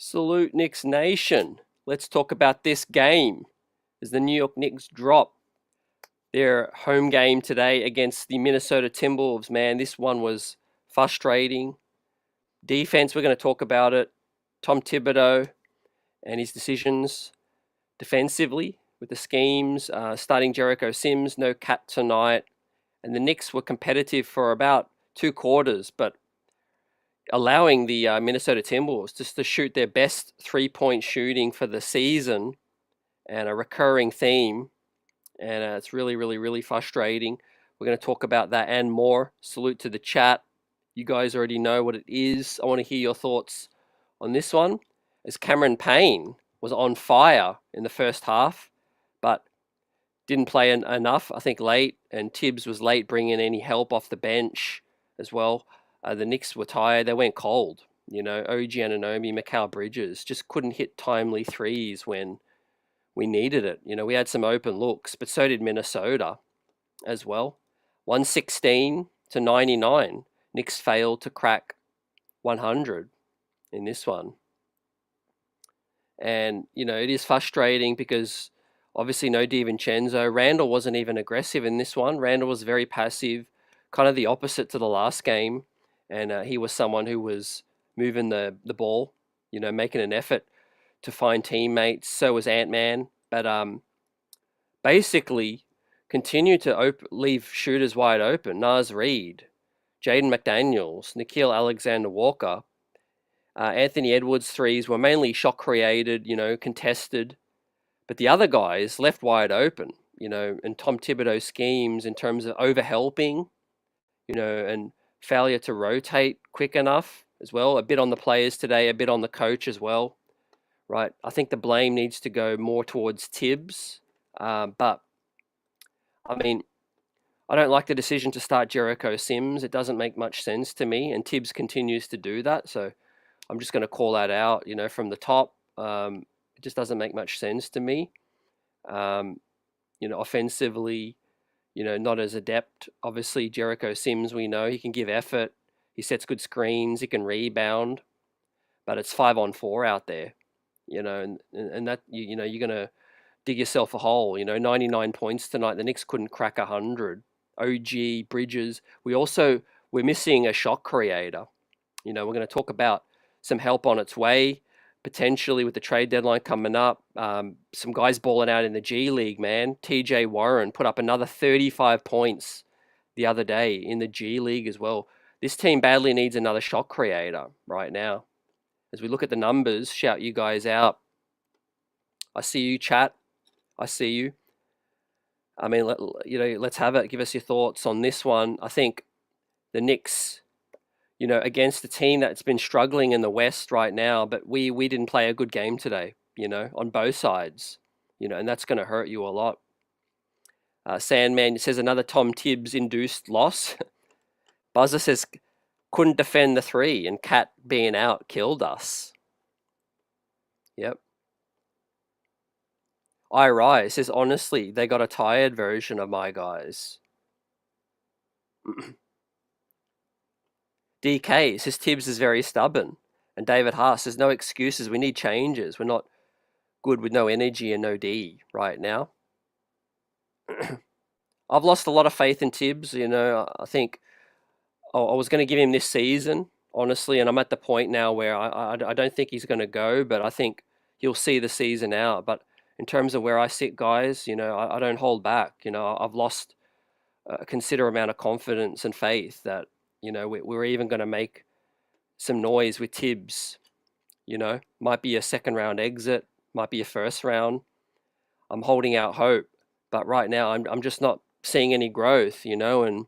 Salute Knicks Nation. Let's talk about this game as the New York Knicks drop their home game today against the Minnesota Timberwolves. Man, this one was frustrating. Defense, we're going to talk about it. Tom Thibodeau and his decisions defensively with the schemes, starting Jericho Sims, no Cat tonight. And the Knicks were competitive for about 2 quarters, but allowing the Minnesota Timberwolves just to shoot their best three-point shooting for the season, and a recurring theme. And it's really, really, really frustrating. We're going to talk about that and more. Salute to the chat. You guys already know what it is. I want to hear your thoughts on this one, as Cameron Payne was on fire in the first half, but didn't play enough, I think, late, and Thibs was late bringing any help off the bench as well. The Knicks were tired. They went cold. OG Anunoby, Mikal Bridges just couldn't hit timely threes when we needed it. We had some open looks, but so did Minnesota as well. 116-99. Knicks failed to crack 100 in this one. And, it is frustrating because obviously no DiVincenzo. Randall wasn't even aggressive in this one. Randall was very passive, kind of the opposite to the last game. And he was someone who was moving the ball, making an effort to find teammates. So was Ant-Man. But basically continued to leave shooters wide open. Naz Reid, Jaden McDaniels, Nickeil Alexander-Walker. Anthony Edwards' threes were mainly shot created, contested. But the other guys left wide open, and Tom Thibodeau schemes in terms of overhelping, and failure to rotate quick enough as well. A bit on the players today, a bit on the coach as well, right? I think the blame needs to go more towards Thibs. But, I mean, I don't like the decision to start Jericho Sims. It doesn't make much sense to me, and Thibs continues to do that. So I'm just going to call that out, from the top. It just doesn't make much sense to me. Offensively, not as adept. Obviously, Jericho Sims, we know he can give effort. He sets good screens. He can rebound. But it's 5-on-4 out there, and that, you're going to dig yourself a hole. 99 points tonight. The Knicks couldn't crack 100. OG, Bridges. We're missing a shot creator. We're going to talk about some help on its way, potentially with the trade deadline coming up. Some guys balling out in the G League, man. TJ Warren put up another 35 points the other day in the G League as well. This team badly needs another shot creator right now. As we look at the numbers, shout you guys out. I see you, chat. I see you. I mean, let's have it. Give us your thoughts on this one. I think the Knicks, against a team that's been struggling in the West right now, but we didn't play a good game today, on both sides, and that's going to hurt you a lot. Sandman says another Tom Thibs induced loss. Buzzer says couldn't defend the three, and Cat being out killed us. Yep. Rai says, honestly, they got a tired version of my guys. DK says Thibs is very stubborn. And David Haas says, no excuses. We need changes. We're not good with no energy and no D right now. I've lost a lot of faith in Thibs. I think I was going to give him this season, honestly, and I'm at the point now where I don't think he's going to go, but I think he'll see the season out. But in terms of where I sit, guys, I don't hold back. I've lost a considerable amount of confidence and faith that, we're even going to make some noise with Thibs. Might be a second round exit, might be a first round. I'm holding out hope, but right now I'm just not seeing any growth, and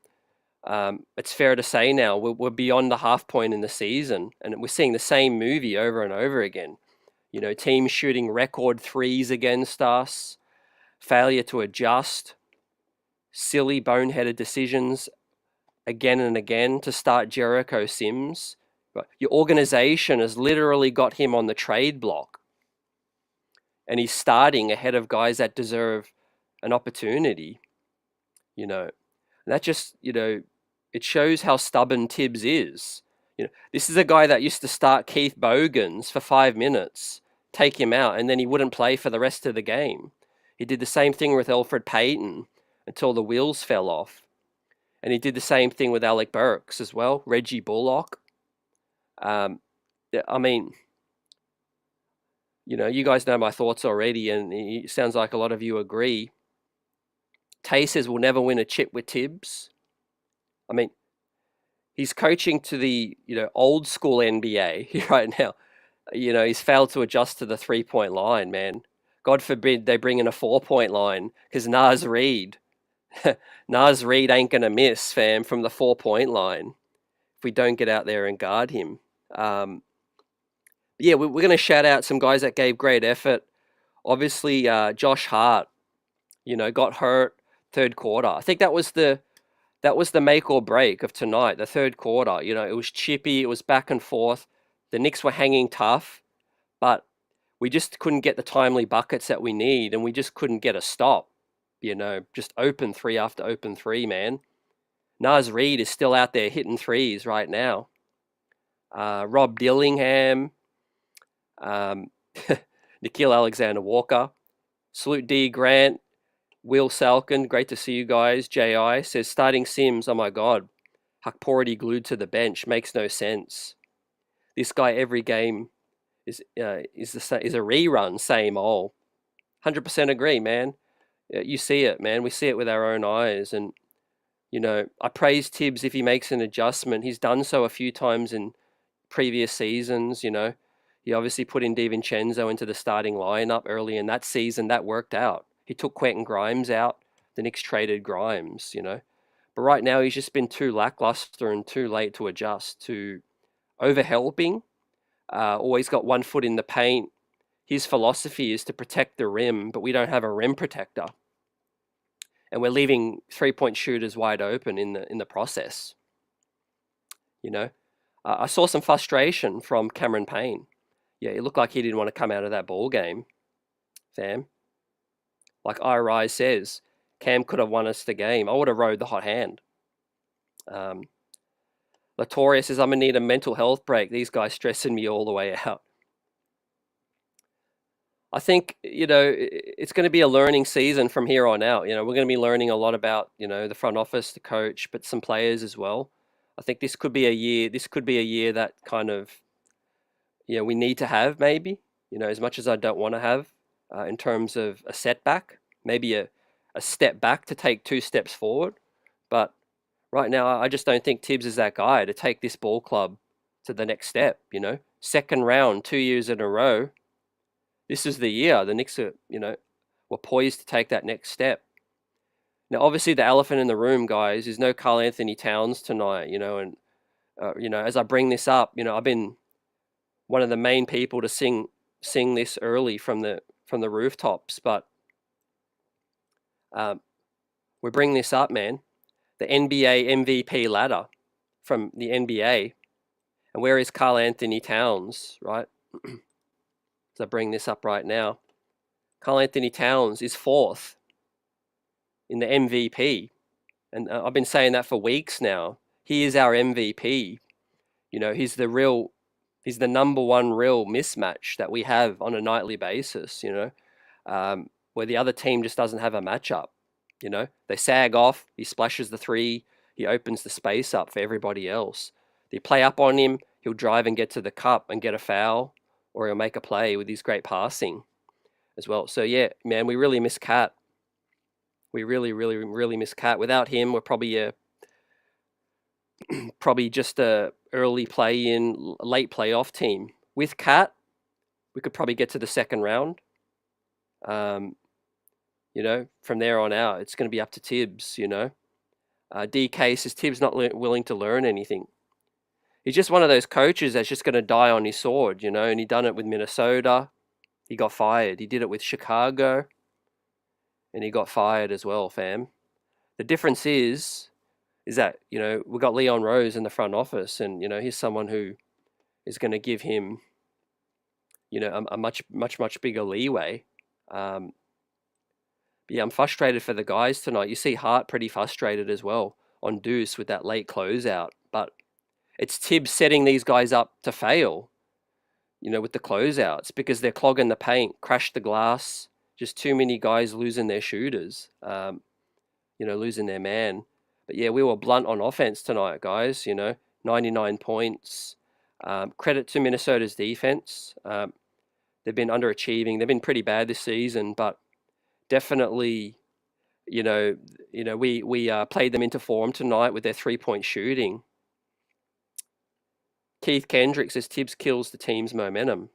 it's fair to say now we're beyond the half point in the season, and we're seeing the same movie over and over again. Teams shooting record threes against us, failure to adjust, silly boneheaded decisions again and again to start Jericho Sims. Your organization has literally got him on the trade block, and he's starting ahead of guys that deserve an opportunity. That just, it shows how stubborn Thibs is. This is a guy that used to start Keith Bogans for 5 minutes, take him out, and then he wouldn't play for the rest of the game. He did the same thing with Elfrid Payton until the wheels fell off. And he did the same thing with Alec Burks as well, Reggie Bullock. I mean, you guys know my thoughts already, and it sounds like a lot of you agree. Tay says we'll never win a chip with Thibs. I mean, he's coaching to the old school NBA right now. He's failed to adjust to the 3-point line, man. God forbid they bring in a 4-point line, because Naz Reid ain't gonna miss, fam, from the 4-point line if we don't get out there and guard him. Yeah, we're going to shout out some guys that gave great effort. Obviously, Josh Hart, got hurt third quarter. I think that was the make or break of tonight, the third quarter. It was chippy, it was back and forth. The Knicks were hanging tough, but we just couldn't get the timely buckets that we need, and we just couldn't get a stop. Just open three after open three, man. Naz Reid is still out there hitting threes right now. Rob Dillingham, Nikhil Alexander-Walker, Salute D. Grant, Will Salkin, great to see you guys. J.I. says, starting Sims, oh my God, Hakpority glued to the bench, makes no sense. This guy every game is a rerun, same old. 100% agree, man. You see it, man. We see it with our own eyes. And, I praise Thibs if he makes an adjustment. He's done so a few times in previous seasons, He obviously put in DiVincenzo into the starting lineup early in that season. That worked out. He took Quentin Grimes out. The Knicks traded Grimes, But right now he's just been too lackluster and too late to adjust to overhelping. Always got one foot in the paint. His philosophy is to protect the rim, but we don't have a rim protector. And we're leaving 3-point shooters wide open in the process. I saw some frustration from Cameron Payne. Yeah, it looked like he didn't want to come out of that ball game, fam. Like Irai says, Cam could have won us the game. I would have rode the hot hand. Latoria says, I'm going to need a mental health break. These guys stressing me all the way out. I think, it's going to be a learning season from here on out. We're going to be learning a lot about, the front office, the coach, but some players as well. I think this could be a year that kind of, we need to have maybe, as much as I don't want to have in terms of a setback, maybe a step back to take 2 steps forward. But right now, I just don't think Thibs is that guy to take this ball club to the next step, Second round, 2 years in a row. This is the year the Knicks are, were poised to take that next step. Now, obviously, the elephant in the room, guys, is no Karl Anthony Towns tonight, and, as I bring this up, I've been one of the main people to sing this early from the rooftops, but we're bringing this up, man. The NBA MVP ladder from the NBA, and where is Karl Anthony Towns, right? So I bring this up right now. Karl Anthony Towns is 4th in the MVP, and I've been saying that for weeks now. He is our MVP. He's the number one real mismatch that we have on a nightly basis. Where the other team just doesn't have a matchup. They sag off. He splashes the 3. He opens the space up for everybody else. They play up on him. He'll drive and get to the cup and get a foul, or he'll make a play with his great passing as well. So yeah, man, we really miss Cat. We really, really, really miss Cat. Without him, we're probably just a early play-in, late playoff team. With Cat, we could probably get to the second round. From there on out, it's going to be up to Thibs. DK says Thibs not willing to learn anything. He's just one of those coaches that's just going to die on his sword, and he done it with Minnesota. He got fired. He did it with Chicago, and he got fired as well, fam. The difference is that, we got Leon Rose in the front office, and, he's someone who is going to give him, a much, much, much bigger leeway. But yeah, I'm frustrated for the guys tonight. You see Hart pretty frustrated as well on Deuce with that late closeout, but it's Thibs setting these guys up to fail, with the closeouts because they're clogging the paint, crash the glass, just too many guys losing their shooters, losing their man. But yeah, we were blunt on offense tonight, guys, 99 points. Credit to Minnesota's defense. They've been underachieving. They've been pretty bad this season, but definitely, we played them into form tonight with their 3-point shooting. Keith Kendrick says Thibs kills the team's momentum.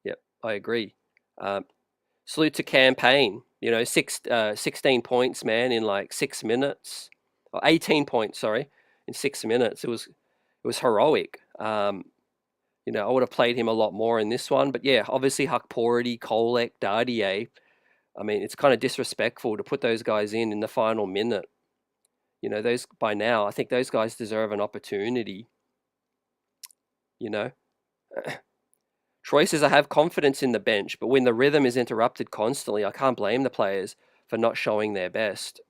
Yep, I agree. Salute to campaign. 16 points, man, in like 6 minutes. Or 18 points, sorry, in 6 minutes. It was heroic. I would have played him a lot more in this one. But yeah, obviously Hukpority, Kolek, Dardier. I mean, it's kind of disrespectful to put those guys in the final minute. Those by now, I think those guys deserve an opportunity. Troy says, I have confidence in the bench, but when the rhythm is interrupted constantly, I can't blame the players for not showing their best.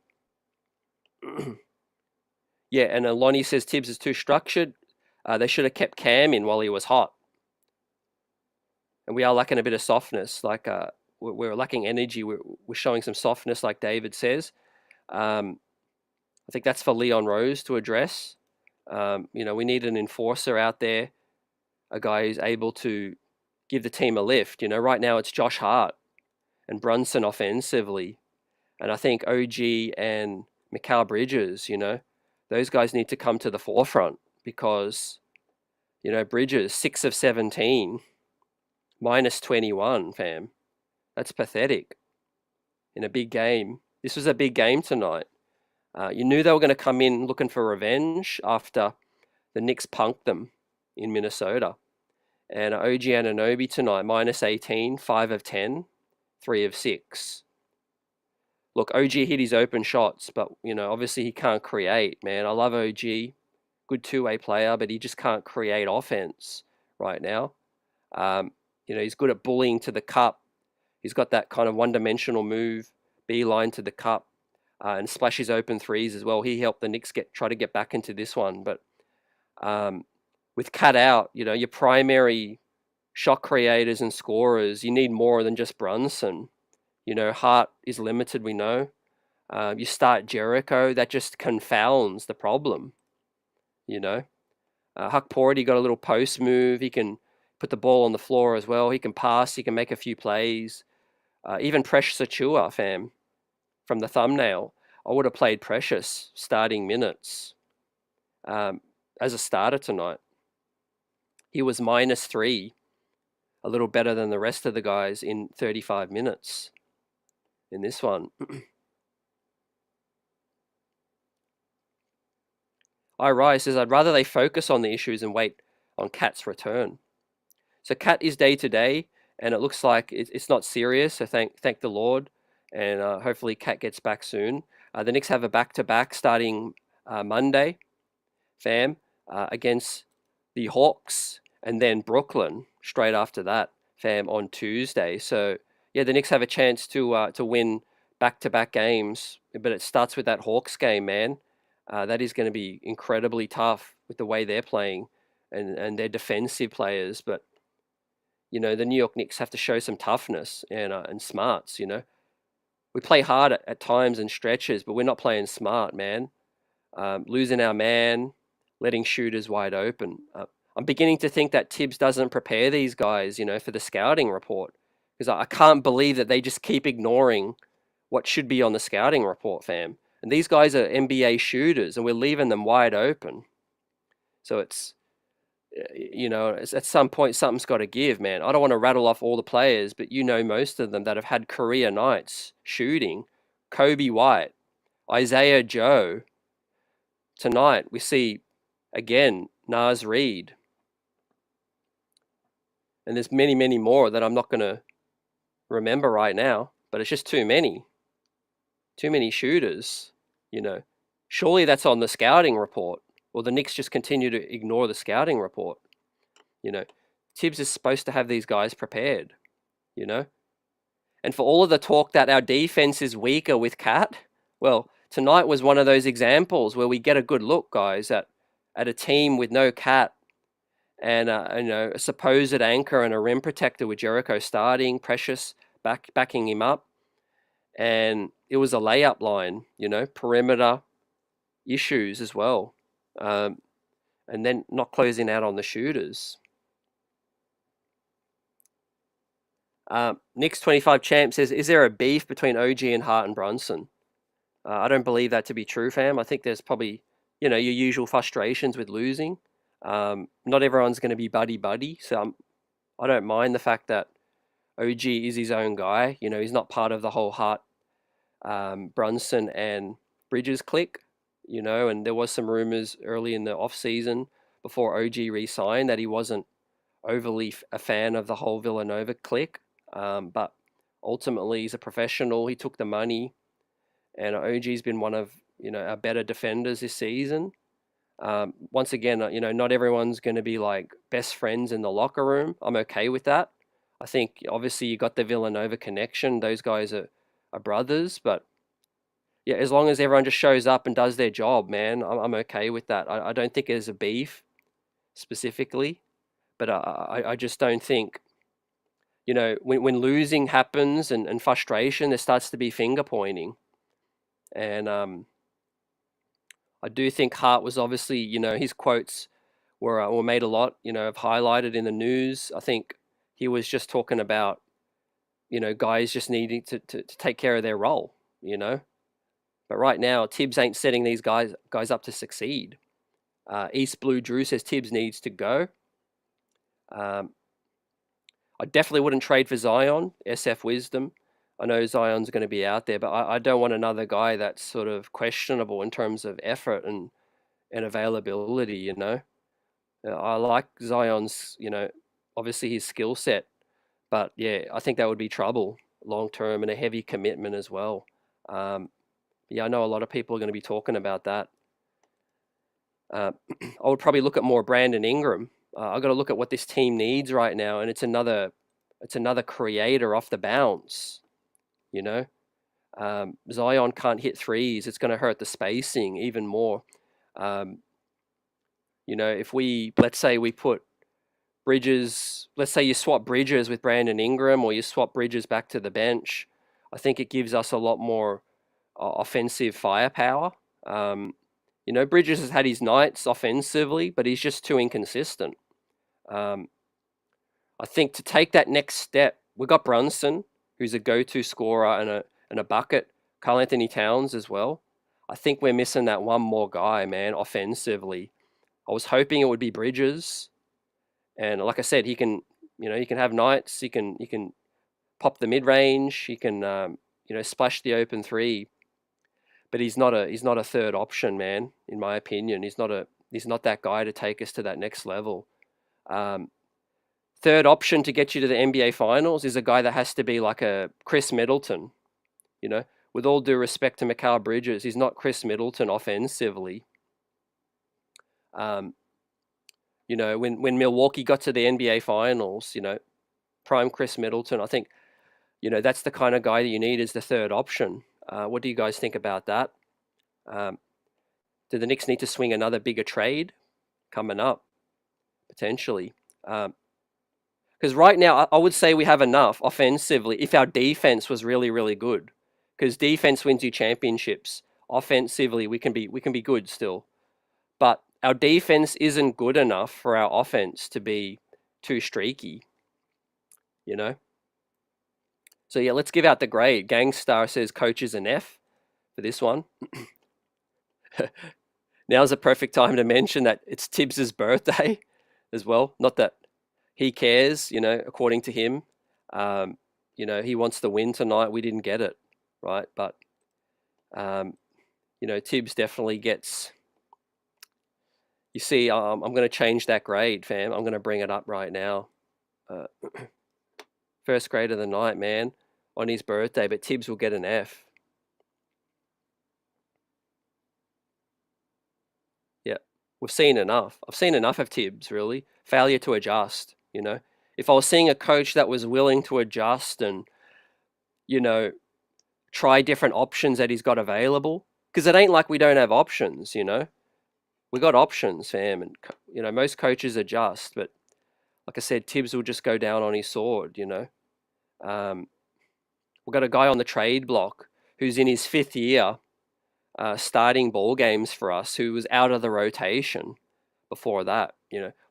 Yeah, and Lonnie says Thibs is too structured. They should have kept Cam in while he was hot. And we are lacking a bit of softness. Like we're lacking energy. We're showing some softness, like David says. I think that's for Leon Rose to address. We need an enforcer out there, a guy who's able to give the team a lift. Right now it's Josh Hart and Brunson offensively. And I think OG and Mikal Bridges, those guys need to come to the forefront because, Bridges, 6 of 17, minus 21, fam. That's pathetic in a big game. This was a big game tonight. You knew they were going to come in looking for revenge after the Knicks punked them in Minnesota. And OG Anunoby tonight, minus 18, 5 of 10, 3 of 6. Look, OG hit his open shots, but, obviously he can't create, man. I love OG. Good two-way player, but he just can't create offense right now. He's good at bullying to the cup. He's got that kind of one-dimensional move, beeline to the cup, and splashes open threes as well. He helped the Knicks try to get back into this one, but with Cat out, your primary shot creators and scorers, you need more than just Brunson. Hart is limited, we know. You start Jericho, that just confounds the problem. Hukpority got a little post move. He can put the ball on the floor as well. He can pass. He can make a few plays. Even Precious Achua, fam, from the thumbnail. I would have played Precious starting minutes as a starter tonight. He was minus 3, a little better than the rest of the guys in 35 minutes in this one. Rai says, I'd rather they focus on the issues and wait on Cat's return. So Cat is day to day, and it looks like it's not serious. So thank the Lord, and hopefully Cat gets back soon. The Knicks have a back-to-back starting Monday, fam, against the Hawks, and then Brooklyn straight after that, fam, on Tuesday. So yeah, the Knicks have a chance to win back-to-back games, but it starts with that Hawks game, man. That is going to be incredibly tough with the way they're playing and their defensive players. But, the New York Knicks have to show some toughness and smarts, We play hard at times and stretches, but we're not playing smart, man. Losing our man, letting shooters wide open. I'm beginning to think that Thibs doesn't prepare these guys, for the scouting report. Because I can't believe that they just keep ignoring what should be on the scouting report, fam. And these guys are NBA shooters, and we're leaving them wide open. So it's, at some point, something's got to give, man. I don't want to rattle off all the players, but most of them that have had career nights shooting. Kobe White, Isaiah Joe. Tonight, we see, again, Naz Reid. And there's many, many more that I'm not going to remember right now, but it's just too many. Too many shooters, Surely that's on the scouting report, or the Knicks just continue to ignore the scouting report. Thibs is supposed to have these guys prepared, And for all of the talk that our defense is weaker with Cat, well, tonight was one of those examples where we get a good look, guys, at at a team with no Cat and a supposed anchor and a rim protector with Jericho starting, Precious backing him up, and it was a layup line, perimeter issues as well, and then not closing out on the shooters. Knicks 25 champ says, is there a beef between OG and Hart and Brunson? I don't believe that to be true, fam. I think there's probably, your usual frustrations with losing. Not everyone's going to be buddy-buddy, so I don't mind the fact that OG is his own guy. He's not part of the whole Hart, Brunson and Bridges clique, and there was some rumors early in the off-season before OG re-signed that he wasn't overly a fan of the whole Villanova clique, but ultimately he's a professional. He took the money, and OG's been one of our better defenders this season. Once again, not everyone's going to be like best friends in the locker room. I'm okay with that. I think obviously you got the Villanova connection. Those guys are brothers, but yeah, as long as everyone just shows up and does their job, man, I'm okay with that. I don't think there's a beef specifically, but I just don't think, when losing happens and frustration, there starts to be finger pointing. And I do think Hart was obviously, his quotes were made a lot, have highlighted in the news. I think he was just talking about, guys just needing to take care of their role, But right now, Thibs ain't setting these guys up to succeed. East Blue Drew says Thibs needs to go. I definitely wouldn't trade for Zion, SF Wisdom. I know Zion's going to be out there, but I don't want another guy that's sort of questionable in terms of effort and availability, I like Zion's, obviously his skill set, but yeah, I think that would be trouble long term and a heavy commitment as well. Yeah, I know a lot of people are going to be talking about that. I would probably look at more Brandon Ingram. I've got to look at what this team needs right now, and it's another creator off the bounce. Zion can't hit threes. It's going to hurt the spacing even more. If let's say we put Bridges, let's say you swap Bridges with Brandon Ingram, or you swap Bridges back to the bench, I think it gives us a lot more offensive firepower. Bridges has had his nights offensively, but he's just too inconsistent. I think to take that next step, we got Brunson, who's a go-to scorer and a bucket. Karl Anthony Towns as well. I think we're missing that one more guy, man, offensively. I was hoping it would be Bridges, and like I said, he can have nights. He can pop the mid range. He can splash the open three. But he's not a third option, man. In my opinion, he's not that guy to take us to that next level. Third option to get you to the NBA Finals is a guy that has to be like a Chris Middleton. With all due respect to Mikal Bridges, he's not Chris Middleton offensively. When Milwaukee got to the NBA Finals, prime Chris Middleton, I think, that's the kind of guy that you need as the third option. What do you guys think about that? Do the Knicks need to swing another bigger trade coming up, potentially? Because right now, I would say we have enough offensively if our defense was really, really good. Because defense wins you championships. Offensively, we can be good still. But our defense isn't good enough for our offense to be too streaky, So yeah, let's give out the grade. Gangstar says coach is an F for this one. Now's a perfect time to mention that it's Tibbs's birthday as well. Not that he cares, according to him. He wants the win tonight. We didn't get it, right? But, Tibbs definitely gets... You see, I'm going to change that grade, fam. I'm going to bring it up right now. First grade of the night, man, on his birthday, but Tibbs will get an F. Yeah, we've seen enough. I've seen enough of Tibbs, really. Failure to adjust, If I was seeing a coach that was willing to adjust and, try different options that he's got available, because it ain't like we don't have options, We got options, fam, and most coaches adjust, but like I said, Thibs will just go down on his sword. Um, we've got a guy on the trade block who's in his 5th year, starting ball games for us, who was out of the rotation before that.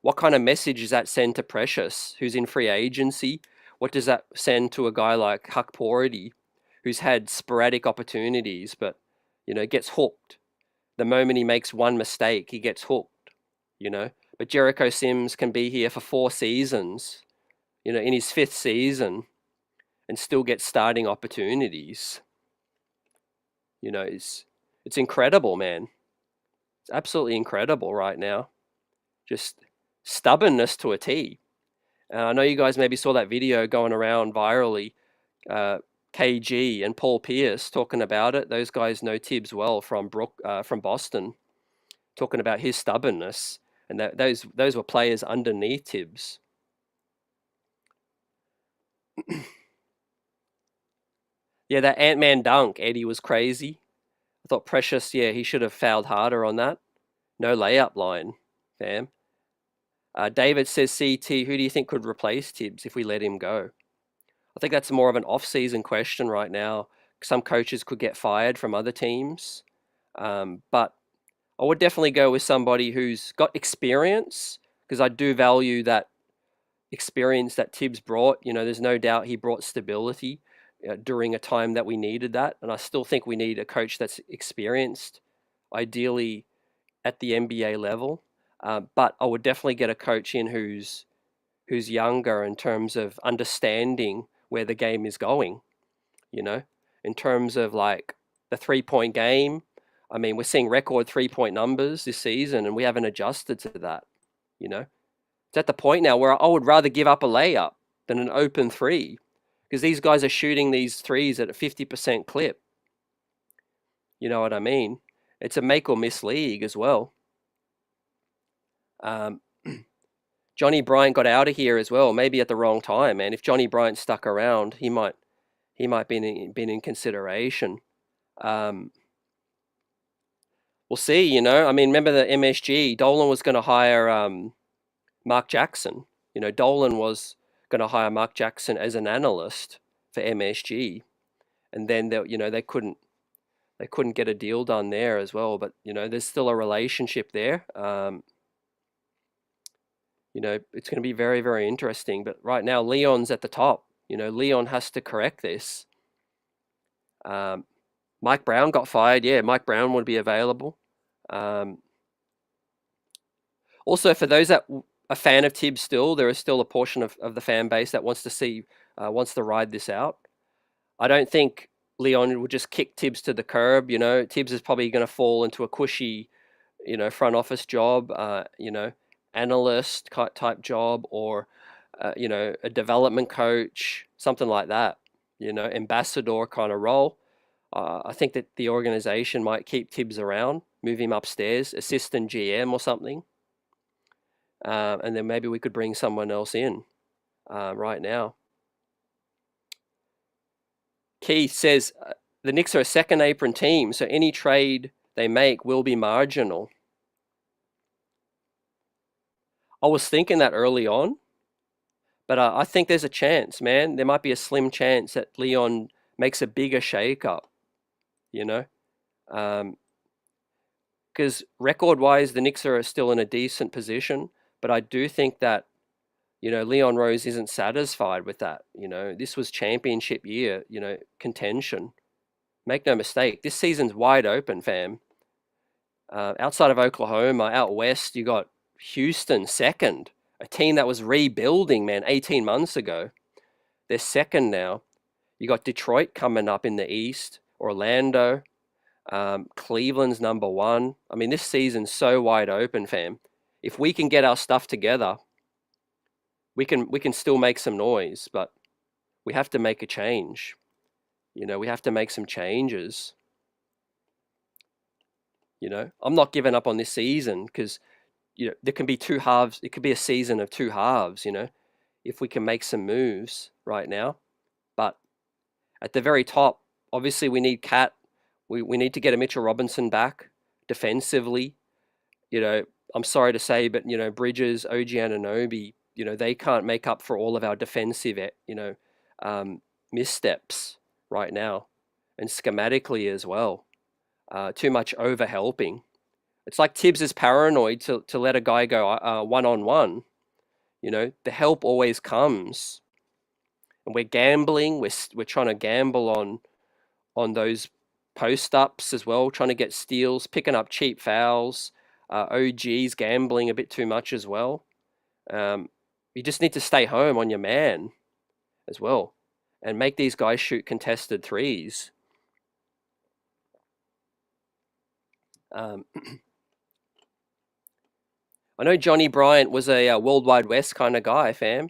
What kind of message does that send to Precious, who's in free agency? What does that send to a guy like Huck Pority, who's had sporadic opportunities, but gets hooked? The moment he makes one mistake, he gets hooked. But Jericho Sims can be here for 4 seasons, in his 5th season, and still get starting opportunities. It's incredible, man. It's absolutely incredible right now. Just stubbornness to a T. I know you guys maybe saw that video going around virally. KG and Paul Pierce talking about it. Those guys know Thibs well from Boston, talking about his stubbornness, and those were players underneath Thibs. Yeah, that Ant-Man dunk, Eddie, was crazy. I thought Precious, yeah, he should have fouled harder on that. No layup line, fam. David says, CT, who do you think could replace Thibs if we let him go? I think that's more of an off-season question right now. Some coaches could get fired from other teams. But I would definitely go with somebody who's got experience, because I do value that experience that Thibs brought. There's no doubt he brought stability during a time that we needed that. And I still think we need a coach that's experienced, ideally at the NBA level. But I would definitely get a coach in who's younger in terms of understanding where the game is going, in terms of like the 3-point game. I mean, we're seeing record 3-point numbers this season, and we haven't adjusted to that. It's at the point now where I would rather give up a layup than an open 3, because these guys are shooting these 3s at a 50% clip. You know what I mean? It's a make or miss league as well. Johnny Bryant got out of here as well, maybe at the wrong time, man. If Johnny Bryant stuck around, he might been in consideration. We'll see. I mean, remember the MSG? Dolan was going to hire Mark Jackson. Dolan was going to hire Mark Jackson as an analyst for MSG, and then they couldn't get a deal done there as well. But there's still a relationship there. It's going to be very, very interesting. But right now, Leon's at the top. Leon has to correct this. Mike Brown got fired. Yeah, Mike Brown would be available. Also, for those that are a fan of Thibs still, there is still a portion of the fan base that wants to ride this out. I don't think Leon would just kick Thibs to the curb. Thibs is probably going to fall into a cushy, front office job, analyst type job, or a development coach, something like that, ambassador kind of role. I think that the organization might keep Thibs around, move him upstairs, assistant GM or something, and then maybe we could bring someone else in right now. Keith says the Knicks are a second apron team, so any trade they make will be marginal. I was thinking that early on, but I think there's a chance, man. There might be a slim chance that Leon makes a bigger shake-up, because record-wise, the Knicks are still in a decent position, but I do think that, Leon Rose isn't satisfied with that. This was championship year, contention. Make no mistake, this season's wide open, fam. Outside of Oklahoma, out west, you got Houston second, a team that was rebuilding, man, 18 months ago. They're second now. You got Detroit coming up in the East, Orlando, Cleveland's number 1. I mean, this season's so wide open, fam. If we can get our stuff together, we can still make some noise, but we have to make a change. We have to make some changes. I'm not giving up on this season, because there can be 2 halves. It could be a season of 2 halves, if we can make some moves right now. But at the very top, obviously we need Cat. We need to get a Mitchell Robinson back defensively. you know, I'm sorry to say, but, you know, Bridges, OG Anunoby, you know, they can't make up for all of our defensive, missteps right now, and schematically as well. Too much overhelping. It's like Thibs is paranoid to let a guy go one-on-one. You know, the help always comes, and we're gambling. We're trying to gamble on those post ups as well, trying to get steals, picking up cheap fouls. OG's gambling a bit too much as well. You just need to stay home on your man as well, and make these guys shoot contested threes. I know Johnny Bryant was a World Wide West kind of guy, fam.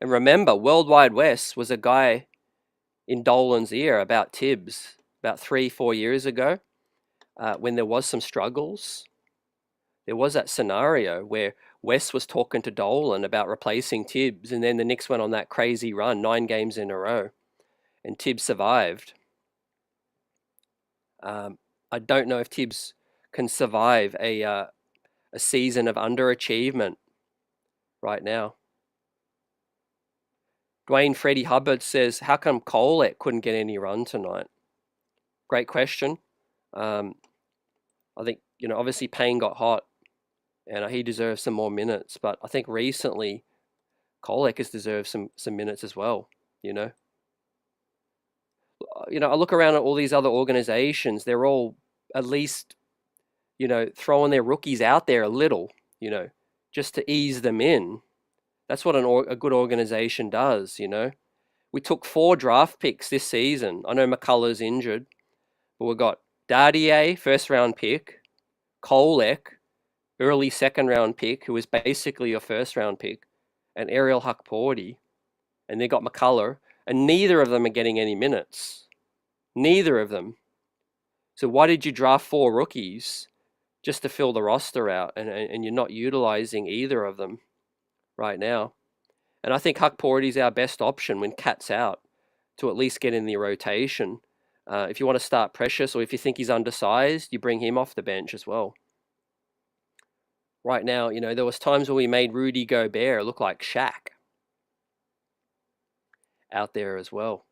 And remember, World Wide West was a guy in Dolan's ear about Thibs about 3-4 years ago, when there was some struggles. There was that scenario where West was talking to Dolan about replacing Thibs, and then the Knicks went on that crazy run, 9 games in a row, and Thibs survived. I don't know if Thibs can survive a season of underachievement right now. Dwayne Freddie Hubbard says, how come Kolek couldn't get any run tonight? Great question. I think, obviously Payne got hot and he deserves some more minutes, but I think recently Kolek has deserved some minutes as well, I look around at all these other organizations, they're all at least, throwing their rookies out there a little, just to ease them in. That's what a good organization does, We took 4 draft picks this season. I know McCullough's injured, but we've got Dardier, first round pick, Kolek, early second round pick, who was basically your first round pick, and Ariel Hukporti, and they got McCullough, and neither of them are getting any minutes. Neither of them. So why did you draft 4 rookies just to fill the roster out, and you're not utilizing either of them right now? And I think Hukporti is our best option when Cat's out, to at least get in the rotation. If you want to start Precious, or if you think he's undersized, you bring him off the bench as well. Right now, there was times where we made Rudy Gobert look like Shaq out there as well.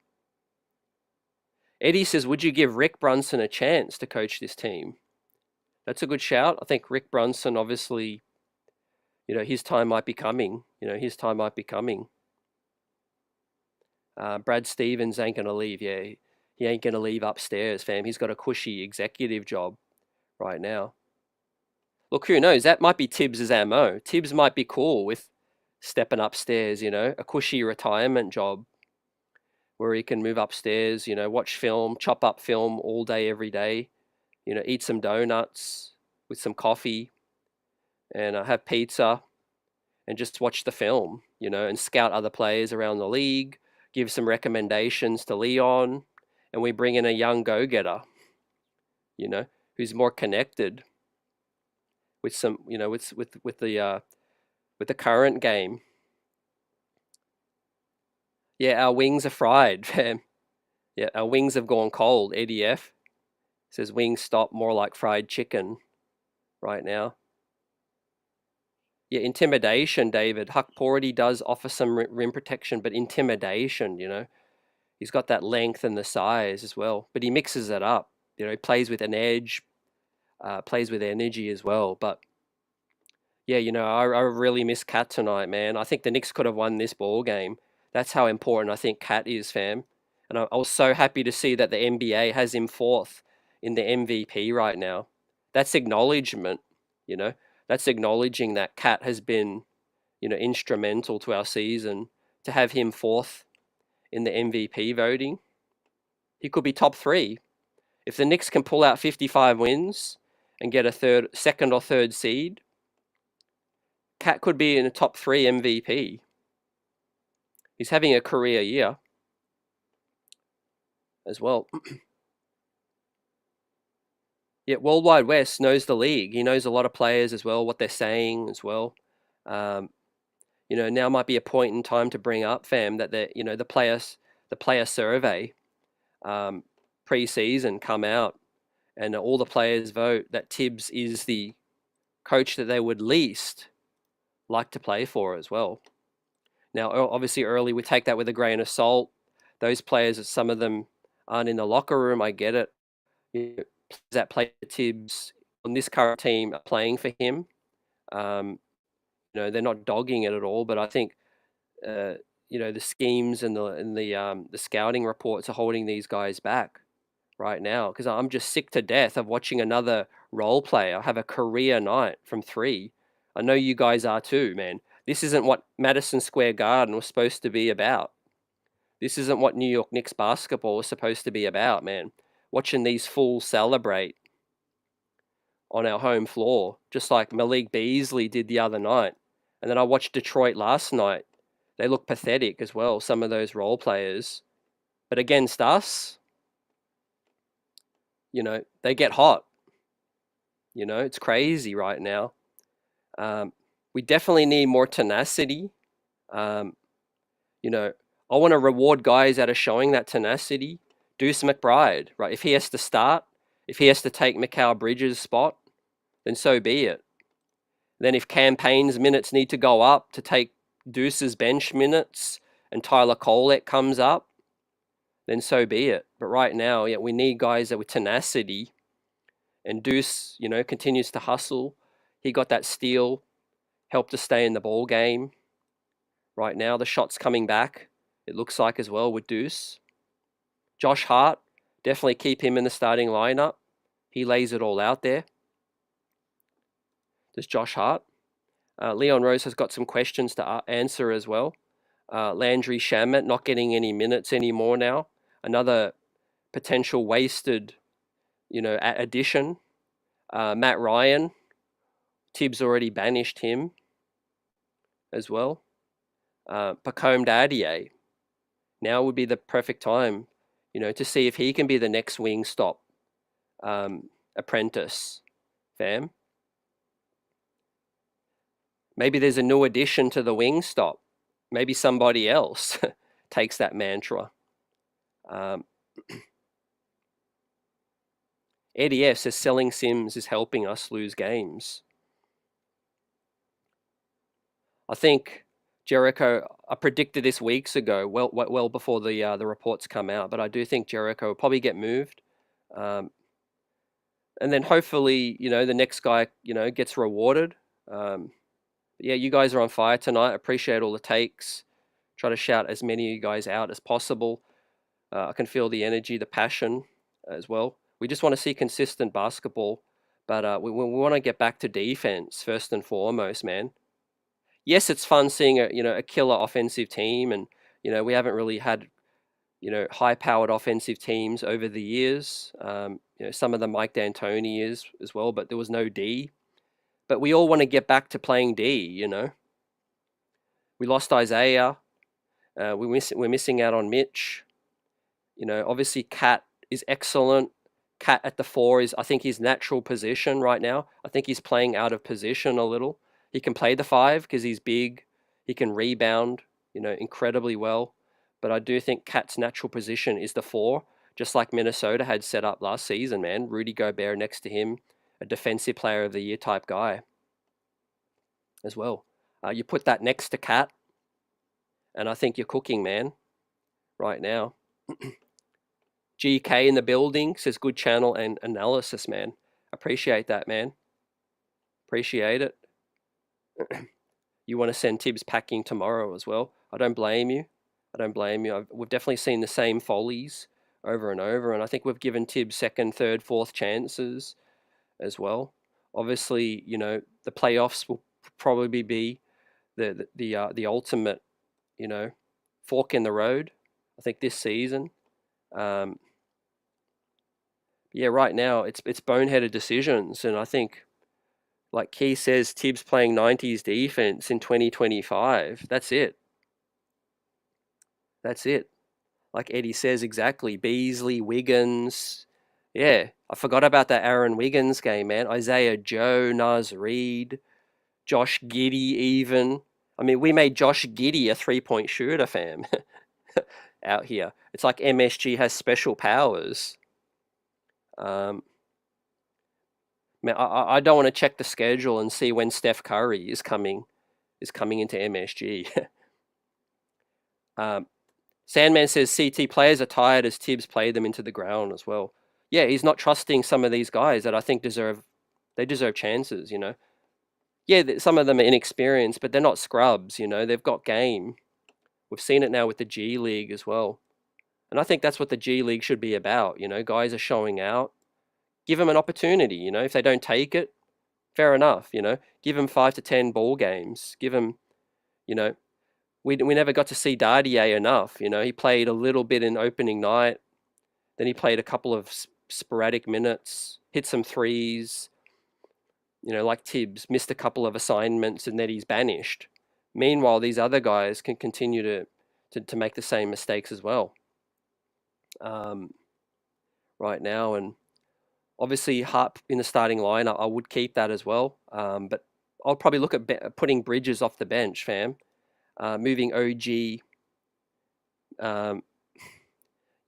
Eddie says, would you give Rick Brunson a chance to coach this team? That's a good shout. I think Rick Brunson, obviously, his time might be coming. Brad Stevens ain't going to leave. Yeah, he ain't going to leave upstairs, fam. He's got a cushy executive job right now. Look, who knows? That might be Thibs' ammo. Thibs might be cool with stepping upstairs, a cushy retirement job where he can move upstairs, watch film, chop up film all day, every day, eat some donuts with some coffee and have pizza and just watch the film, and scout other players around the league, give some recommendations to Leon, and we bring in a young go-getter, who's more connected with some, with the current game. Yeah, our wings are fried, fam. Yeah, our wings have gone cold. Eddie F says wings stop more like fried chicken right now. Yeah, intimidation, David. Hukporti does offer some rim protection, but intimidation, he's got that length and the size as well, but he mixes it up. He plays with an edge, plays with energy as well. But yeah, I really miss Cat tonight, man. I think the Knicks could have won this ball game. That's how important I think Cat is, fam. And I was so happy to see that the NBA has him 4th in the MVP right now. That's acknowledgement, That's acknowledging that Cat has been, instrumental to our season. To have him 4th in the MVP voting, he could be top 3. If the Knicks can pull out 55 wins and get a second or third seed, Cat could be in the top 3 MVP. He's having a career year as well. Yeah, World Wide West knows the league. He knows a lot of players as well, what they're saying as well. Now might be a point in time to bring up, fam, that the player survey pre-season come out, and all the players vote that Thibs is the coach that they would least like to play for as well. Now, obviously, early we take that with a grain of salt. Those players, some of them aren't in the locker room. I get it. Players that play for Thibs on this current team are playing for him. They're not dogging it at all, but I think the schemes and the scouting reports are holding these guys back right now, because I'm just sick to death of watching another role player have a career night from 3. I know you guys are too, man. This isn't what Madison Square Garden was supposed to be about. This isn't what New York Knicks basketball was supposed to be about, man. Watching these fools celebrate on our home floor, just like Malik Beasley did the other night. And then I watched Detroit last night. They look pathetic as well, some of those role players. But against us, they get hot. It's crazy right now. We definitely need more tenacity. I want to reward guys that are showing that tenacity. Deuce McBride, right? If he has to start, if he has to take Mikal Bridges' spot, then so be it. Then if Campaign's minutes need to go up to take Deuce's bench minutes and Tyler Colette comes up, then so be it. But right now, we need guys that with tenacity. And Deuce, continues to hustle. He got that steal, helped us stay in the ball game. Right now, the shot's coming back, it looks like, as well with Deuce. Josh Hart, definitely keep him in the starting lineup. He lays it all out there. Does Josh Hart. Leon Rose has got some questions to answer as well. Landry Shamet not getting any minutes anymore now. Another potential wasted, addition. Matt Ryan, Thibs already banished him as well. Pacome Daddier, now would be the perfect time, to see if he can be the next Wingstop apprentice, fam. Maybe there's a new addition to the Wingstop. Maybe somebody else takes that mantra. Eddie F says selling Sims is helping us lose games. I think Jericho, I predicted this weeks ago, well before the reports come out, but I do think Jericho will probably get moved. And then hopefully, the next guy, gets rewarded. Yeah, you guys are on fire tonight. Appreciate all the takes. Try to shout as many of you guys out as possible. I can feel the energy, the passion as well. We just want to see consistent basketball, but we want to get back to defense first and foremost, man. Yes, it's fun seeing a killer offensive team, and we haven't really had high-powered offensive teams over the years. Some of them Mike D'Antoni is as well, but there was no D. But we all want to get back to playing D. We lost Isaiah. We're missing out on Mitch. Obviously Cat is excellent. Cat at the 4 is, I think, his natural position right now. I think he's playing out of position a little. He can play the 5 because he's big. He can rebound, incredibly well. But I do think Cat's natural position is the 4, just like Minnesota had set up last season, man. Rudy Gobert next to him, a defensive player of the year type guy as well. You put that next to Cat, and I think you're cooking, man, right now. GK in the building says good channel and analysis, man. Appreciate that, man. Appreciate it. You want to send Thibs packing tomorrow as well. I don't blame you. We've definitely seen the same follies over and over, and I think we've given Thibs second, third, fourth chances as well. Obviously, the playoffs will probably be the ultimate, fork in the road, I think, this season. Yeah, right now it's boneheaded decisions, and I think, like Key says, Thibs playing 90s defense in 2025. That's it. Like Eddie says, exactly. Beasley, Wiggins. Yeah, I forgot about that Aaron Wiggins game, man. Isaiah Joe, Naz Reid, Josh Giddey even. I mean, we made Josh Giddey a three-point shooter, fam, out here. It's like MSG has special powers. Man, I don't want to check the schedule and see when Steph Curry is coming into MSG. Sandman says CT players are tired as Thibs played them into the ground as well. Yeah, he's not trusting some of these guys that I think deserve chances. Yeah, some of them are inexperienced, but they're not scrubs. They've got game. We've seen it now with the G League as well, and I think that's what the G League should be about. Guys are showing out. Give them an opportunity. If they don't take it, fair enough. Give them 5 to 10 ball games. Give them, you know, we never got to see Dardier enough. He played a little bit in opening night, then he played a couple of sporadic minutes, hit some threes. Like Thibs, missed a couple of assignments and then he's banished. Meanwhile, these other guys can continue to make the same mistakes as well. Right now, and obviously Hart in the starting line, I would keep that as well. But I'll probably look at putting Bridges off the bench, fam. Moving OG.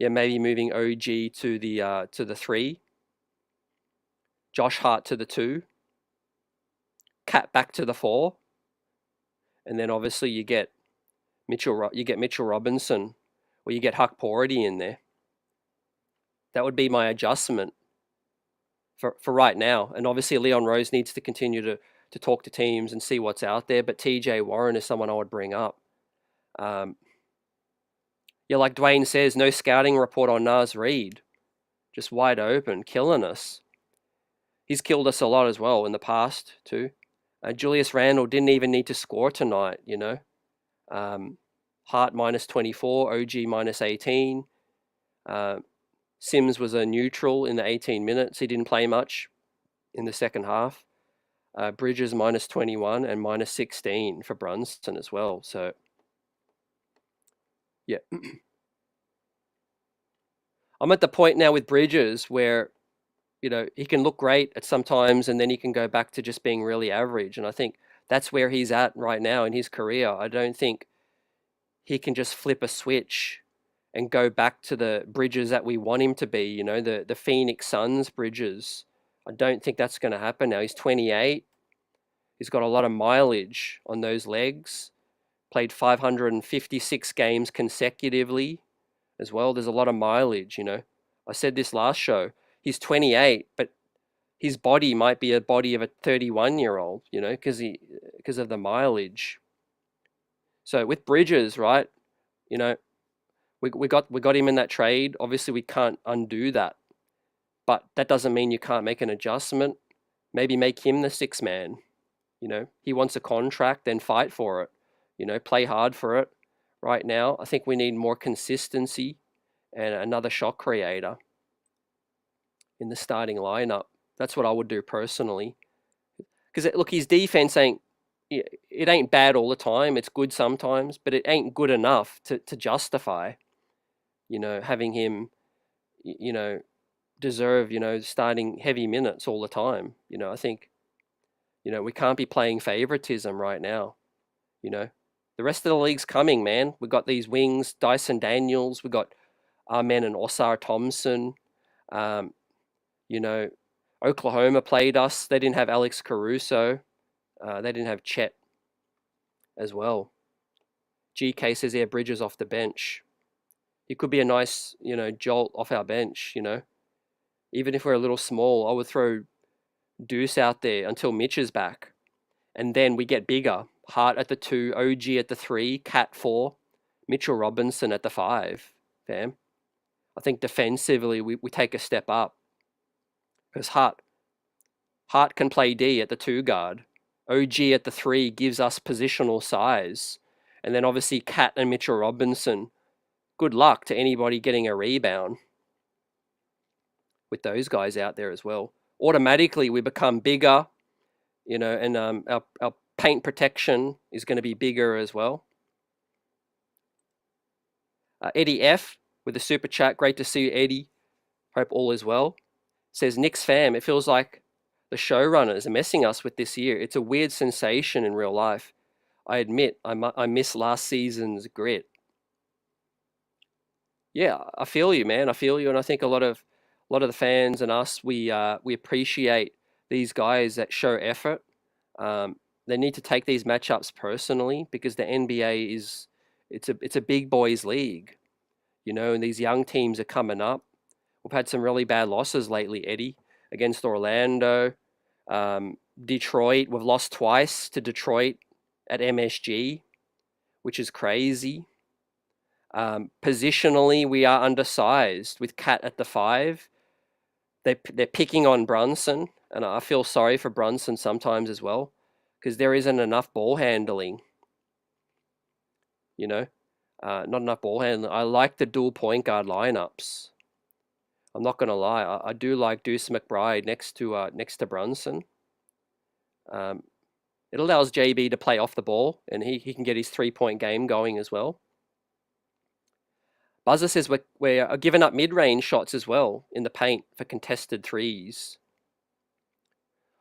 Maybe moving OG to the 3. Josh Hart to the 2. Cat back to the 4. And then obviously you get Mitchell Robinson, or you get Huck Porty in there. That would be my adjustment for right now. And obviously Leon Rose needs to continue to talk to teams and see what's out there. But TJ Warren is someone I would bring up. Like Dwayne says, no scouting report on Naz Reid. Just wide open, killing us. He's killed us a lot as well in the past too. Julius Randle didn't even need to score tonight, Hart minus 24, OG minus 18. Sims was a neutral in the 18 minutes. He didn't play much in the second half. Bridges minus 21 and minus 16 for Brunson as well. So, yeah. I'm at the point now with Bridges where, he can look great at some times and then he can go back to just being really average. And I think that's where he's at right now in his career. I don't think he can just flip a switch and go back to the Bridges that we want him to be, the Phoenix Suns Bridges. I don't think that's going to happen now. He's 28. He's got a lot of mileage on those legs. Played 556 games consecutively as well. There's a lot of mileage, I said this last show. He's 28, but his body might be a body of a 31-year-old, because of the mileage. So with Bridges, right, we got him in that trade. Obviously, we can't undo that, but that doesn't mean you can't make an adjustment. Maybe make him the 6th man. He wants a contract, then fight for it. Play hard for it. Right now, I think we need more consistency and another shot creator in the starting lineup. That's what I would do personally. Because look, his defense ain't bad all the time. It's good sometimes, but it ain't good enough to justify, having him, deserve, starting heavy minutes all the time. I think, we can't be playing favoritism right now. The rest of the league's coming, man. We got these wings, Dyson Daniels. We got Amen and Osar Thompson. Oklahoma played us. They didn't have Alex Caruso. They didn't have Chet as well. GK says Bridges off the bench. He could be a nice, jolt off our bench, Even if we're a little small, I would throw Deuce out there until Mitch is back. And then we get bigger. Hart at the 2, OG at the 3, Cat 4, Mitchell Robinson at the 5, fam. I think defensively we take a step up. Because Hart can play D at the 2 guard. OG at the 3 gives us positional size. And then obviously Cat and Mitchell Robinson. Good luck to anybody getting a rebound with those guys out there as well. Automatically we become bigger, and our paint protection is going to be bigger as well. Eddie F with the super chat. Great to see you, Eddie. Hope all is well. Says Knicks fam, it feels like the showrunners are messing us with this year. It's a weird sensation in real life. I admit I miss last season's grit. Yeah, I feel you, man. I feel you, and I think a lot of the fans and us, we appreciate these guys that show effort, they need to take these matchups personally, because the NBA it's a big boys league, and these young teams are coming up. We've had some really bad losses lately, Eddie, against Orlando, Detroit. We've lost twice to Detroit at MSG, which is crazy. Positionally, we are undersized with Cat at the 5. They're picking on Brunson, and I feel sorry for Brunson sometimes as well, because there isn't enough ball handling. Not enough ball handling. I like the dual point guard lineups. I'm not gonna lie, I do like Deuce McBride next to Brunson. It allows JB to play off the ball, and he can get his 3-point game going as well. Buzzer says we're giving up mid-range shots as well in the paint for contested threes.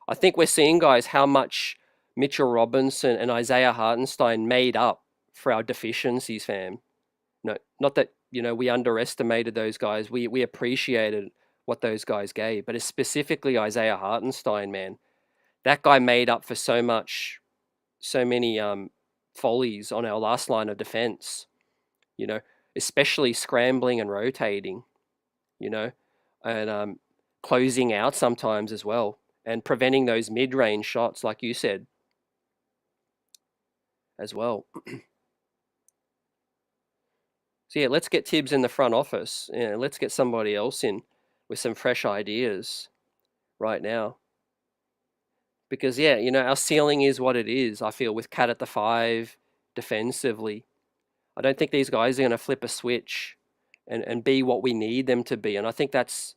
I think we're seeing, guys, how much Mitchell Robinson and Isaiah Hartenstein made up for our deficiencies, fam. No, not that, we underestimated those guys. We appreciated what those guys gave, but it's specifically Isaiah Hartenstein, man. That guy made up for so many follies on our last line of defense, especially scrambling and rotating, and closing out sometimes as well, and preventing those mid-range shots, like you said, as well. So yeah, let's get Thibs in the front office. Let's get somebody else in with some fresh ideas right now. Because yeah, our ceiling is what it is, I feel, with Cat at the 5 defensively. I don't think these guys are going to flip a switch and be what we need them to be. And I think that's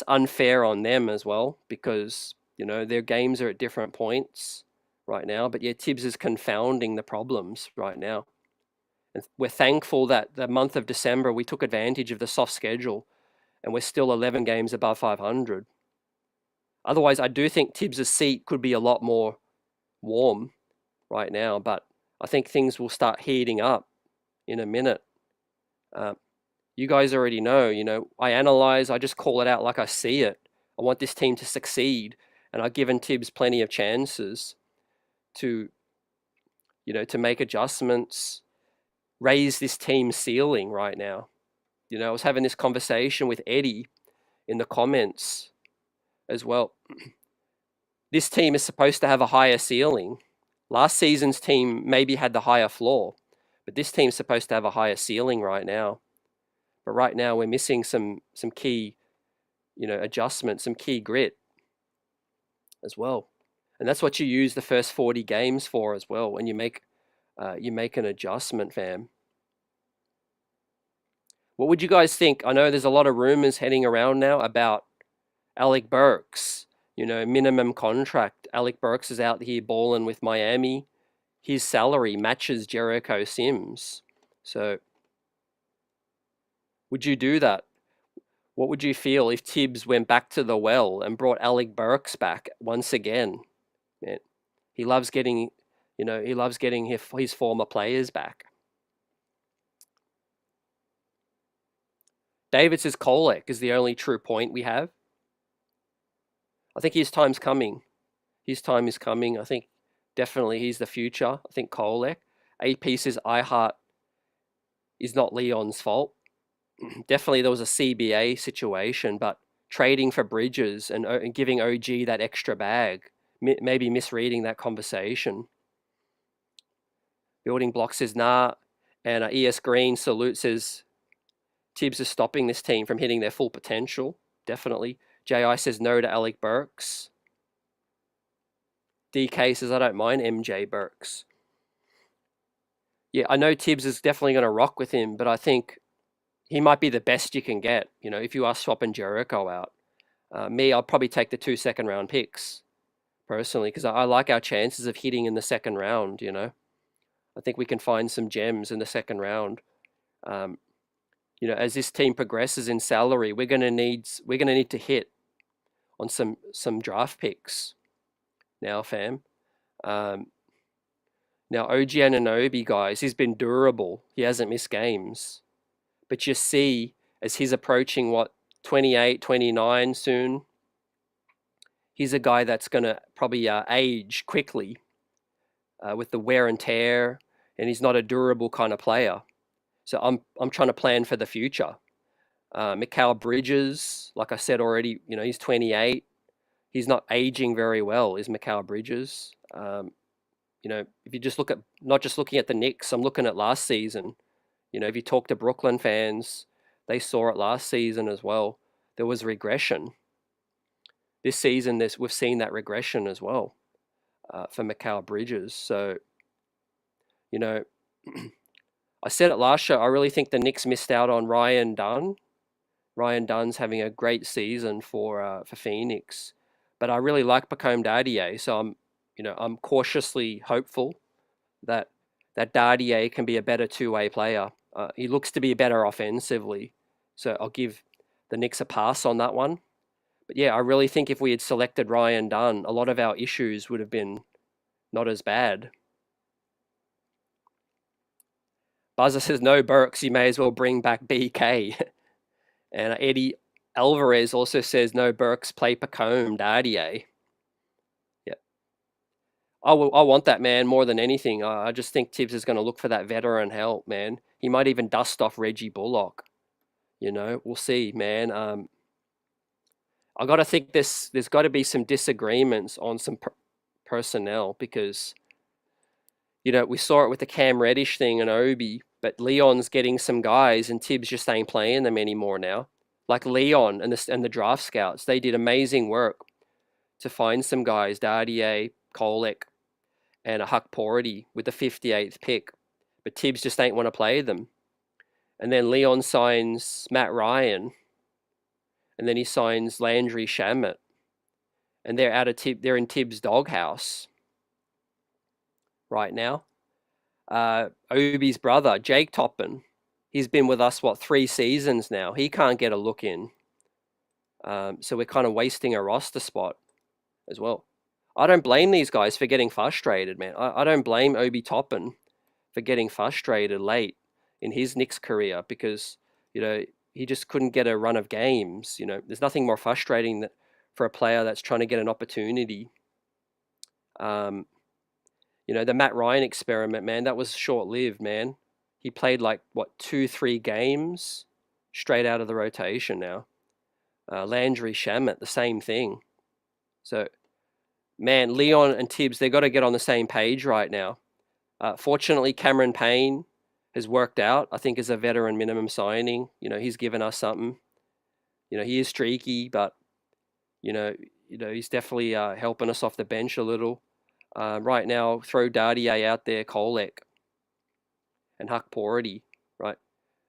unfair on them as well, because, their games are at different points right now. But yeah, Thibs is confounding the problems right now. And we're thankful that the month of December we took advantage of the soft schedule, and we're still 11 games above 500. Otherwise, I do think Thibs' seat could be a lot more warm right now, but I think things will start heating up in a minute. You guys already know, I analyze, I just call it out like I see it. I want this team to succeed, and I've given Thibs plenty of chances to make adjustments, raise this team's ceiling right now. I was having this conversation with Eddie in the comments as well. This team is supposed to have a higher ceiling. Last season's team maybe had the higher floor, but this team's supposed to have a higher ceiling right now. But right now we're missing some key, adjustments, some key grit as well. And that's what you use the first 40 games for as well, when you make an adjustment, fam. What would you guys think? I know there's a lot of rumors heading around now about Alec Burks, minimum contract. Alec Burks is out here balling with Miami. His salary matches Jericho Sims. So would you do that? What would you feel if Thibs went back to the well and brought Alec Burks back once again? Man, he loves getting, his former players back. David says Kolek is the only true point we have. I think his time's coming. His time is coming. I think definitely he's the future. I think Kolek. AP says iHeart is not Leon's fault. Definitely there was a CBA situation, but trading for Bridges and giving OG that extra bag, maybe misreading that conversation. Building Block says nah, and ES Green Salute says Thibs is stopping this team from hitting their full potential. Definitely. JI says no to Alec Burks. DK says I don't mind MJ Burks. Yeah, I know Thibs is definitely going to rock with him, but I think he might be the best you can get, if you are swapping Jericho out. I'll probably take the 2 second-round picks, personally, because I like our chances of hitting in the second round, I think we can find some gems in the second round. As this team progresses in salary, we're gonna need to hit on some draft picks now, fam. Now OG Anunoby, guys, he's been durable. He hasn't missed games. But you see, as he's approaching 28, 29 soon, he's a guy that's going to probably age quickly with the wear and tear, and he's not a durable kind of player. So I'm trying to plan for the future. Mikal Bridges, like I said already, he's 28. He's not aging very well, is Mikal Bridges. If you just look at, not just looking at the Knicks, I'm looking at last season. If you talk to Brooklyn fans, they saw it last season as well. There was regression. This season, we've seen that regression as well for Mikal Bridges. So, I said it last show, I really think the Knicks missed out on Ryan Dunn. Ryan Dunn's having a great season for Phoenix, but I really like Pacome Dardier, so I'm cautiously hopeful that Dardier can be a better two-way player. He looks to be better offensively, so I'll give the Knicks a pass on that one. But yeah, I really think if we had selected Ryan Dunn, a lot of our issues would have been not as bad. Buzzer says, no Burks, you may as well bring back BK. And Eddie Alvarez also says, no Burks, play Pacome Dardier. Yeah. I want that, man, more than anything. I just think Thibs is going to look for that veteran help, man. He might even dust off Reggie Bullock. We'll see, man. I got to think there's got to be some disagreements on some personnel because, we saw it with the Cam Reddish thing and Obi, but Leon's getting some guys and Thibs just ain't playing them anymore now. Like Leon and the draft scouts, they did amazing work to find some guys, Dardier, Kolek, and a Huck Porty with the 58th pick, but Thibs just ain't want to play them. And then Leon signs Matt Ryan, and then he signs Landry Shamet, and they're in Thibs' doghouse right now. Obi's brother, Jake Toppin, he's been with us, 3 seasons now. He can't get a look in. So we're kind of wasting a roster spot as well. I don't blame these guys for getting frustrated, man. I don't blame Obi Toppin for getting frustrated late in his Knicks career because, he just couldn't get a run of games. There's nothing more frustrating for a player that's trying to get an opportunity. The Matt Ryan experiment, man, that was short-lived, man. He played 2-3 games straight out of the rotation now. Landry Shamet, the same thing. So, man, Leon and Thibs, they got to get on the same page right now. Fortunately, Cameron Payne has worked out, I think, as a veteran minimum signing. He's given us something. He is streaky, but, he's definitely helping us off the bench a little. Right now, throw Dardier out there, Kolek, and Huck Porty, right?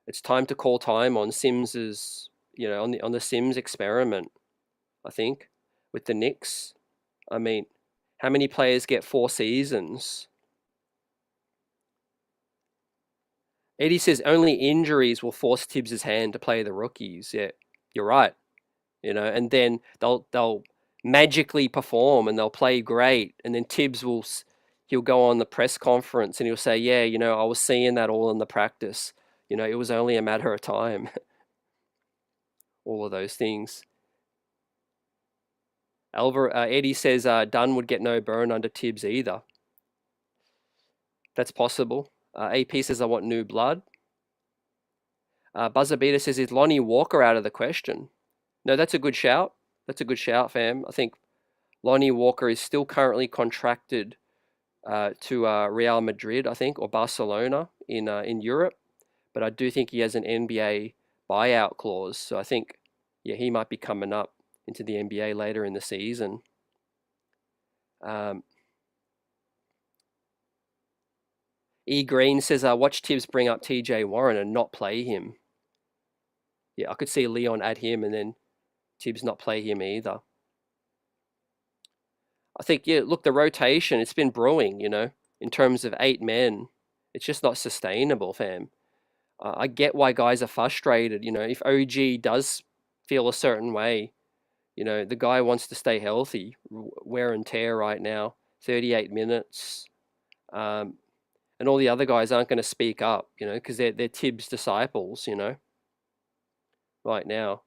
It's time to call time on Sims's, on the Sims experiment, I think, with the Knicks. I mean, how many players get 4 seasons? Eddie says only injuries will force Thibs' hand to play the rookies. Yeah, you're right. And then they'll magically perform and they'll play great. And then Thibs he'll go on the press conference and he'll say, yeah, I was seeing that all in the practice. It was only a matter of time. All of those things. Eddie says Dunn would get no burn under Thibs either. That's possible. AP says I want new blood. Buzzer Beater says, is Lonnie Walker out of the question? No, that's a good shout. That's a good shout, fam. I think Lonnie Walker is still currently contracted to Real Madrid, I think, or Barcelona in Europe. But I do think he has an NBA buyout clause. So I think, yeah, he might be coming up into the NBA later in the season. E. Green says, watch Thibs bring up TJ Warren and not play him. Yeah, I could see Leon add him and then Thibs not play him either. I think, yeah, look, the rotation, it's been brewing, in terms of 8 men. It's just not sustainable, fam. I get why guys are frustrated, if OG does feel a certain way, the guy wants to stay healthy, wear and tear right now, 38 minutes. And all the other guys aren't going to speak up, because they're Thibs disciples, right now.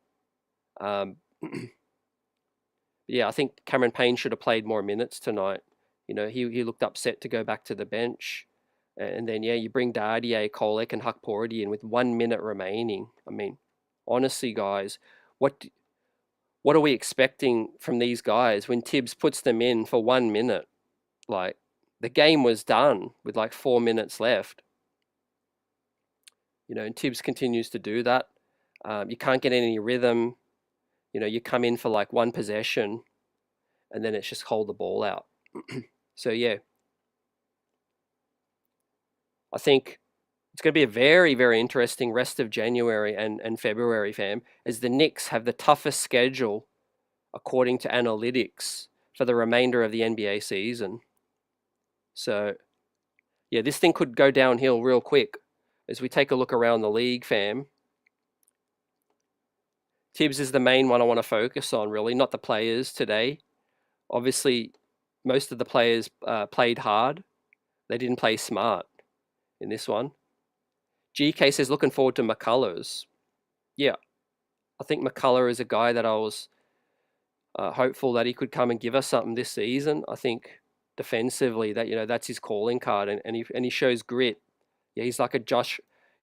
Yeah, I think Cameron Payne should have played more minutes tonight. You know, he looked upset to go back to the bench. And then, yeah, you bring Dardier, Kolek, and Hukporti in with 1 minute remaining. I mean, honestly, guys, what what are we expecting from these guys when Thibs puts them in for 1 minute? Like, the game was done with like 4 minutes left. You know, and Thibs continues to do that. You can't get any rhythm. You know, you come in for like one possession, and then it's just hold the ball out. So yeah, I think it's going to be a very, very interesting rest of January and February, fam, as the Knicks have the toughest schedule according to analytics for the remainder of the NBA season. So yeah, this thing could go downhill real quick as we take a look around the league, fam. Thibs is the main one I want to focus on, really, not the players today. Obviously, most of the players played hard. They didn't play smart in this one. GK says, looking forward to McCullers. Yeah, I think McCullough is a guy that I was hopeful that he could come and give us something this season. I think defensively that, you know, that's his calling card, and he shows grit. Yeah, he's like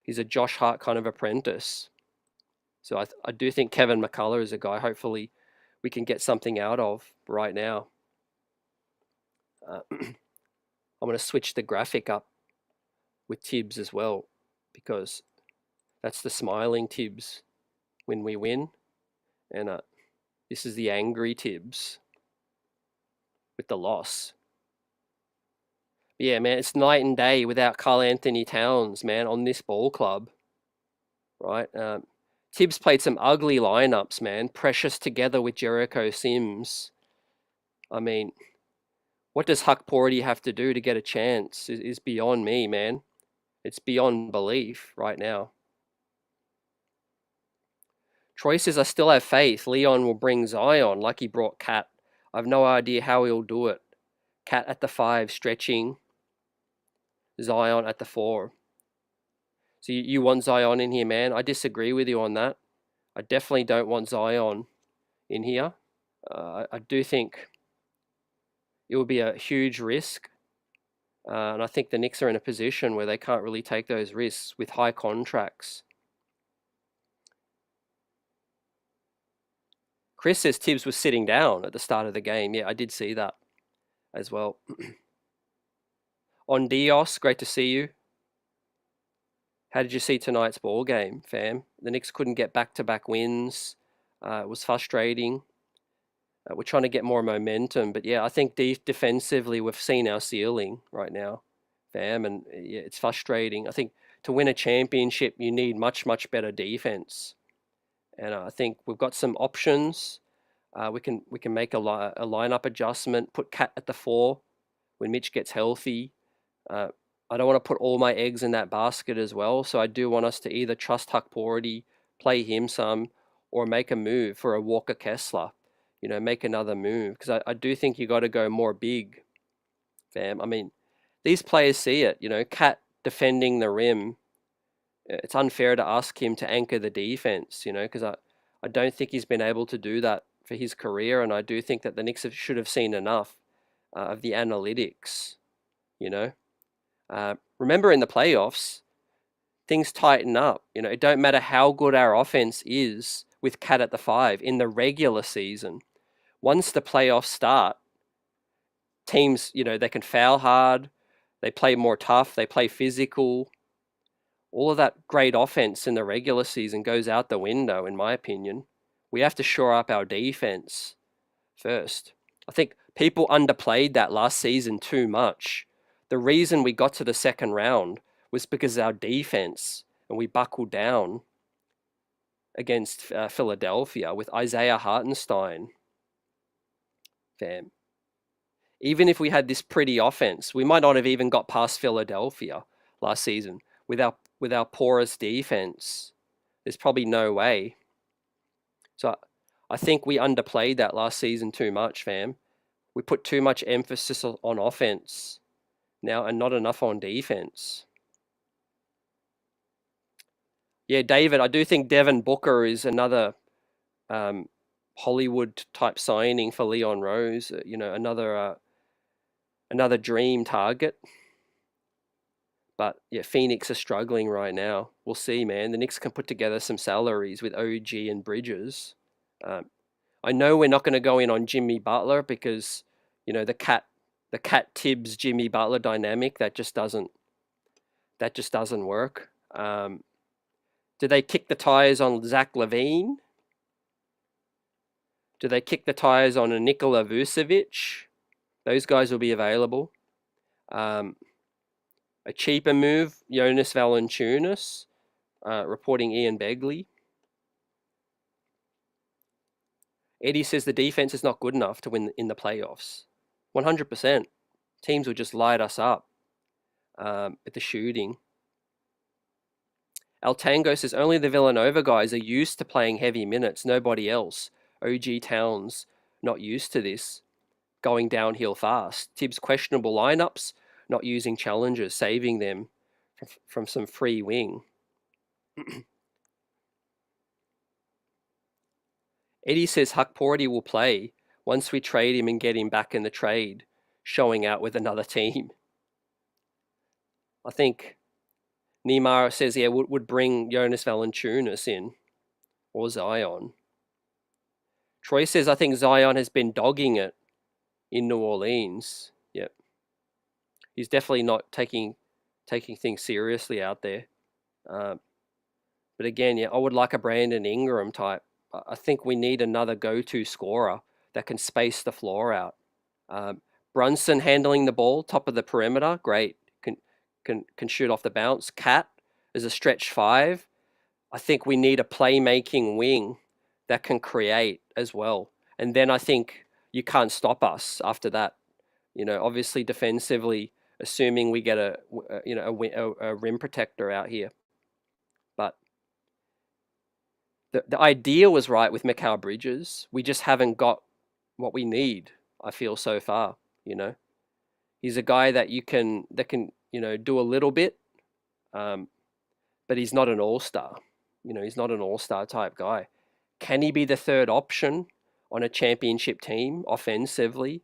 he's a Josh Hart kind of apprentice. So I do think Kevin McCullough is a guy hopefully we can get something out of right now. I'm going to switch the graphic up with Thibs as well, because that's the smiling Thibs when we win, and this is the angry Thibs with the loss. But yeah, man, it's night and day without Karl Anthony Towns, man, on this ball club, right? Thibs played some ugly lineups, man. Precious together with Jericho Sims. I mean, what does Hukporti have to do to get a chance is beyond me, man. It's beyond belief right now. Troy says, I still have faith. Leon will bring Zion like he brought Cat. I've no idea how he'll do it. Cat at the 5, stretching. Zion at the 4. So you want Zion in here, man? I disagree with you on that. I definitely don't want Zion in here. I do think it would be a huge risk. And I think the Knicks are in a position where they can't really take those risks with high contracts. Chris says Thibs was sitting down at the start of the game. Yeah, I did see that as well. On Dios, great to see you. How did you see tonight's ball game, fam? The Knicks couldn't get back-to-back wins. It was frustrating. We're trying to get more momentum, but yeah, I think defensively we've seen our ceiling right now, fam, and yeah, it's frustrating. I think to win a championship, you need much, much better defense, and I think we've got some options. We can make a lineup adjustment. Put Cat at the 4 when Mitch gets healthy. I don't want to put all my eggs in that basket as well. So I do want us to either trust Hukporti, play him some, or make a move for a Walker Kessler. You know, make another move, because I do think you got to go more big, fam. I mean, these players see it. You know, Cat defending the rim. It's unfair to ask him to anchor the defense. You know, because I don't think he's been able to do that for his career, and I do think that the Knicks should have seen enough of the analytics. You know. Remember in the playoffs, things tighten up. You know, it don't matter how good our offense is with Cat at the 5 in the regular season. Once the playoffs start, teams, you know, they can foul hard, they play more tough, they play physical. All of that great offense in the regular season goes out the window, in my opinion. We have to shore up our defense first. I think people underplayed that last season too much. The reason we got to the second round was because of our defense, and we buckled down against Philadelphia with Isaiah Hartenstein. Fam. Even if we had this pretty offense, we might not have even got past Philadelphia last season with our porous defense. There's probably no way. So I think we underplayed that last season too much, fam. We put too much emphasis on offense now and not enough on defense. Yeah, David, I do think Devin Booker is another Hollywood type signing for Leon Rose. You know, another dream target. But yeah, Phoenix are struggling right now. We'll see, man. The Knicks can put together some salaries with OG and Bridges. I know we're not going to go in on Jimmy Butler because, you know, the cat Thibs Jimmy Butler dynamic that just doesn't work. Do they kick the tires on Zach LaVine? Do they kick the tires on a Nikola Vucevic? Those guys will be available. A cheaper move, Jonas Valanciunas, reporting Ian Begley. Eddie says the defense is not good enough to win in the playoffs. 100%. Teams will just light us up at the shooting. El Tango says only the Villanova guys are used to playing heavy minutes, nobody else. OG Towns not used to this. Going downhill fast. Thibs questionable lineups, not using challengers, saving them from some free wing. Eddie says Hukporti will play once we trade him and get him back in the trade, showing out with another team. I think Neymar says, yeah, would bring Jonas Valanciunas in, or Zion. Troy says, I think Zion has been dogging it in New Orleans. Yep. He's definitely not taking things seriously out there. But again, yeah, I would like a Brandon Ingram type. I think we need another go-to scorer that can space the floor out. Brunson handling the ball, top of the perimeter, great. Can shoot off the bounce. Cat is a stretch 5. I think we need a playmaking wing that can create as well. And then I think you can't stop us after that. You know, obviously defensively, assuming we get a rim protector out here. But the idea was right with Mikal Bridges. We just haven't got what we need, I feel, so far. You know, he's a guy that can you know, do a little bit, but he's not an all-star. You know, he's not an all-star type guy. Can he be the third option on a championship team offensively?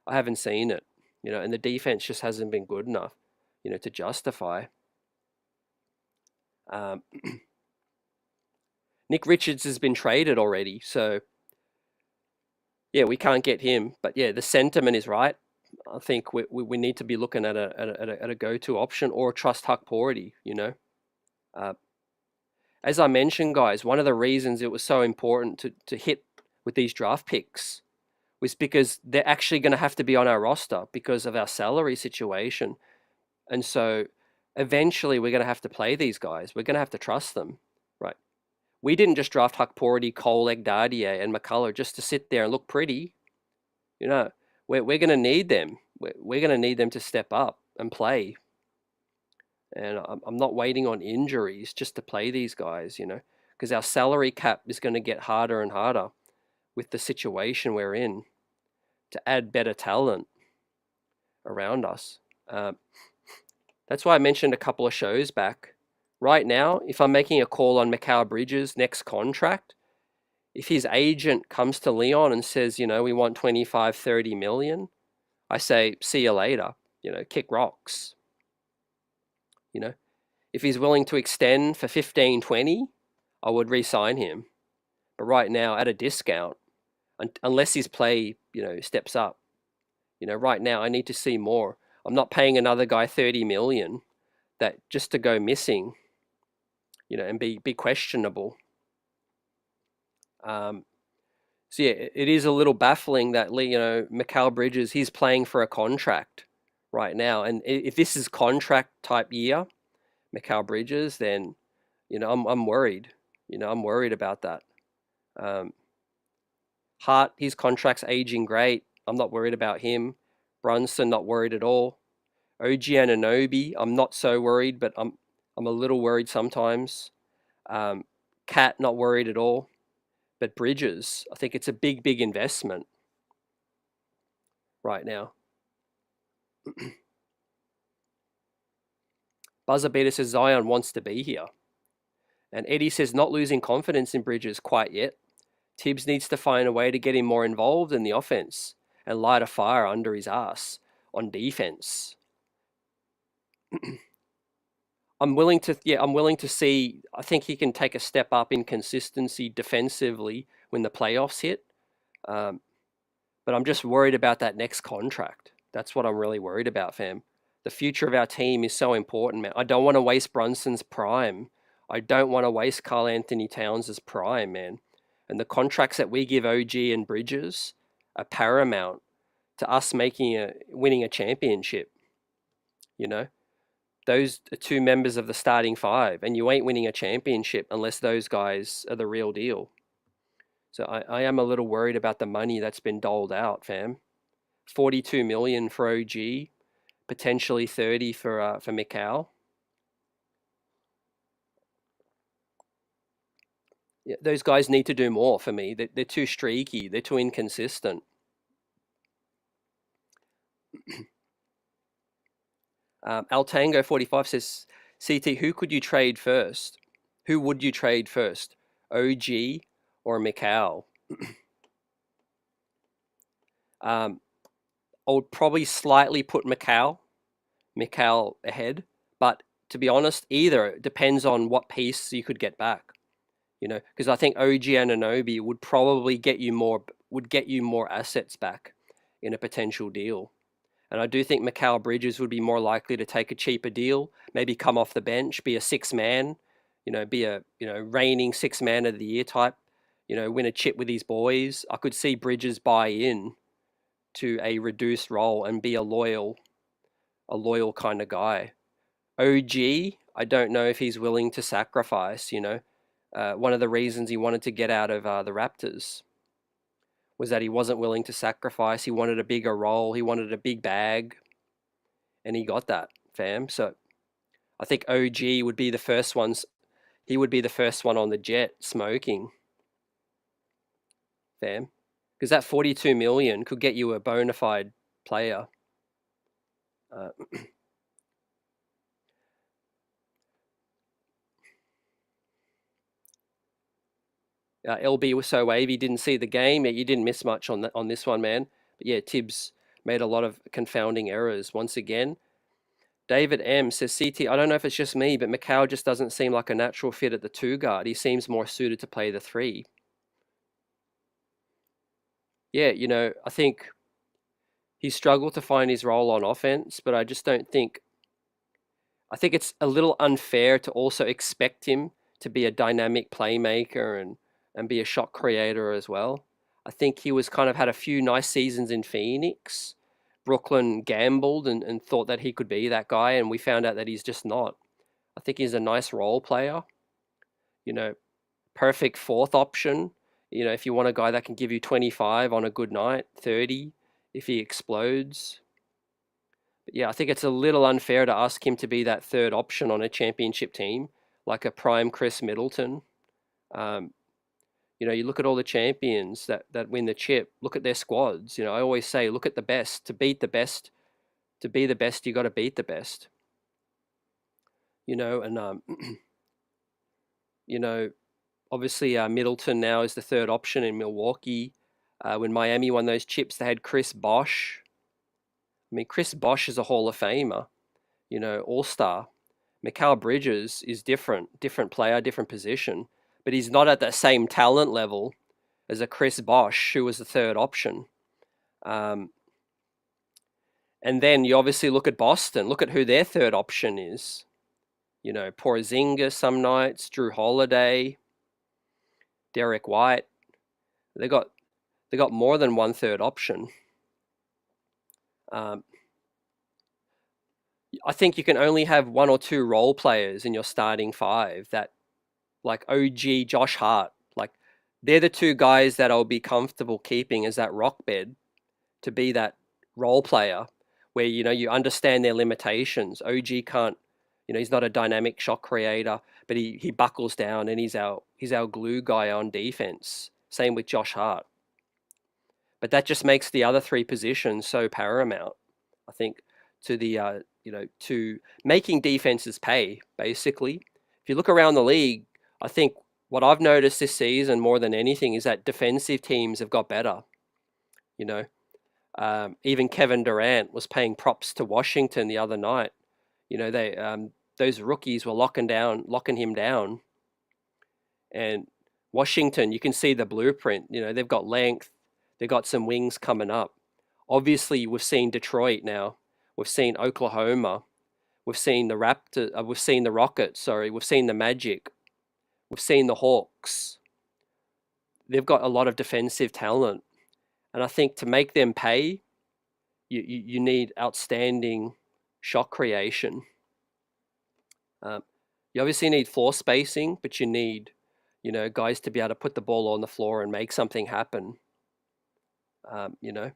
I haven't seen it. You know, and the defense just hasn't been good enough, you know, to justify. Nick Richards has been traded already, so yeah, we can't get him. But yeah, the sentiment is right. I think we need to be looking at a go-to option or trust Hukporti, you know. As I mentioned, guys, one of the reasons it was so important to hit with these draft picks was because they're actually going to have to be on our roster because of our salary situation. And so eventually we're going to have to play these guys. We're going to have to trust them, right? We didn't just draft Hukporti, Cole, Egdadier, and McCullough just to sit there and look pretty. You know, we're going to need them. We're going to need them to step up and play. And I'm not waiting on injuries just to play these guys, you know, because our salary cap is going to get harder and harder with the situation we're in to add better talent around us. That's why I mentioned a couple of shows back. Right now, if I'm making a call on Mikal Bridges' next contract, if his agent comes to Leon and says, you know, we want 25, 30 million, I say, see you later, you know, kick rocks. You know, if he's willing to extend for 15, 20, I would re-sign him. But right now, at a discount, unless his play, you know, steps up, you know, right now I need to see more. I'm not paying another guy 30 million that just to go missing, you know, and be questionable. So yeah, it is a little baffling that, you know, Mikal Bridges, he's playing for a contract right now, and if this is contract type year, Mikal Bridges, then, you know, I'm worried. You know, I'm worried about that. Hart, his contract's aging great. I'm not worried about him. Brunson, not worried at all. OG Anunoby, I'm not so worried, but I'm a little worried sometimes. Cat, not worried at all. But Bridges, I think it's a big investment right now. Buzzer Beater says Zion wants to be here. And Eddie says not losing confidence in Bridges quite yet. Thibs needs to find a way to get him more involved in the offense and light a fire under his ass on defense. I'm willing to see. I think he can take a step up in consistency defensively when the playoffs hit. Um, but I'm just worried about that next contract. That's what I'm really worried about, fam. The future of our team is so important, man. I don't want to waste Brunson's prime. I don't want to waste Karl Anthony Towns' prime, man. And the contracts that we give OG and Bridges are paramount to us winning a championship. You know, those are two members of the starting five, and you ain't winning a championship unless those guys are the real deal. So I am a little worried about the money that's been doled out, fam. 42 million for OG, potentially 30 for Mikal. Yeah, those guys need to do more for me. They're too streaky. They're too inconsistent. Altango45 says, CT, who could you trade first? Who would you trade first? OG or Mikal? I would probably slightly put Mikal ahead, but to be honest, either depends on what piece you could get back. You know, because I think OG Anunoby would probably get you more assets back in a potential deal. And I do think Mikal Bridges would be more likely to take a cheaper deal, maybe come off the bench, be a six-man, be a reigning six-man of the year type, win a chip with his boys. I could see Bridges buy in to a reduced role and be a loyal kind of guy. OG, I don't know if he's willing to sacrifice. One of the reasons he wanted to get out of the Raptors was that he wasn't willing to sacrifice. He wanted a bigger role. He wanted a big bag, and he got that, fam. So I think OG would be the first ones. He would be the first one on the jet smoking, fam, because that 42 million could get you a bona fide player. LB was so wavy, didn't see the game. Yeah, you didn't miss much on this one, man. But yeah, Thibs made a lot of confounding errors once again. David M says, CT, I don't know if it's just me, but Mikal just doesn't seem like a natural fit at the 2 guard. He seems more suited to play the 3. Yeah, I think he struggled to find his role on offense, but I just don't think... I think it's a little unfair to also expect him to be a dynamic playmaker and be a shot creator as well. I think he was kind of had a few nice seasons in Phoenix. Brooklyn gambled and thought that he could be that guy, and we found out that he's just not. I think he's a nice role player. Perfect 4th option. If you want a guy that can give you 25 on a good night, 30 if he explodes. But yeah, I think it's a little unfair to ask him to be that 3rd option on a championship team, like a prime Chris Middleton. You look at all the champions that win the chip, look at their squads. I always say, look at the best. To beat the best, to be the best, you got to beat the best. Obviously Middleton now is the 3rd option in Milwaukee. When Miami won those chips, they had Chris Bosh. I mean, Chris Bosh is a Hall of Famer, all-star. Mikal Bridges is different player, different position. But he's not at that same talent level as a Chris Bosh, who was the 3rd option. And then you obviously look at Boston. Look at who their 3rd option is. Porzingis some nights, Drew Holiday, Derek White. They got more than one 3rd option. I think you can only have 1 or 2 role players in your starting 5 that, like OG, Josh Hart, like they're the 2 guys that I'll be comfortable keeping as that rock bed to be that role player where, you understand their limitations. OG can't, he's not a dynamic shot creator, but he buckles down and he's our glue guy on defense. Same with Josh Hart. But that just makes the other 3 positions so paramount, I think, to the, to making defenses pay, basically. If you look around the league, I think what I've noticed this season more than anything is that defensive teams have got better. You know, even Kevin Durant was paying props to Washington the other night. You know, those rookies were locking him down, and Washington, you can see the blueprint. You know, they've got length, they've got some wings coming up. Obviously, we've seen Detroit now, we've seen Oklahoma, we've seen we've seen the Rockets. Sorry, we've seen the Magic, we've seen the Hawks. They've got a lot of defensive talent, and I think to make them pay, you need outstanding shot creation. You obviously need floor spacing, but you need, guys to be able to put the ball on the floor and make something happen. You know,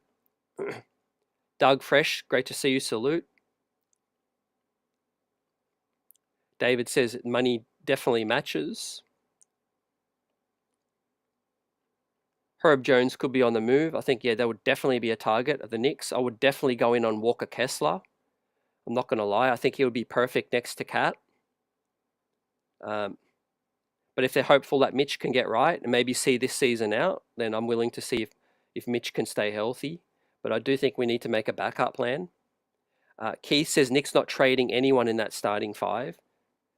Doug Fresh, great to see you. Salute. David says money definitely matches. Herb Jones could be on the move. I think, yeah, that would definitely be a target of the Knicks. I would definitely go in on Walker Kessler. I'm not going to lie. I think he would be perfect next to Cat. But if they're hopeful that Mitch can get right and maybe see this season out, then I'm willing to see if Mitch can stay healthy. But I do think we need to make a backup plan. Keith says Knicks not trading anyone in that starting five.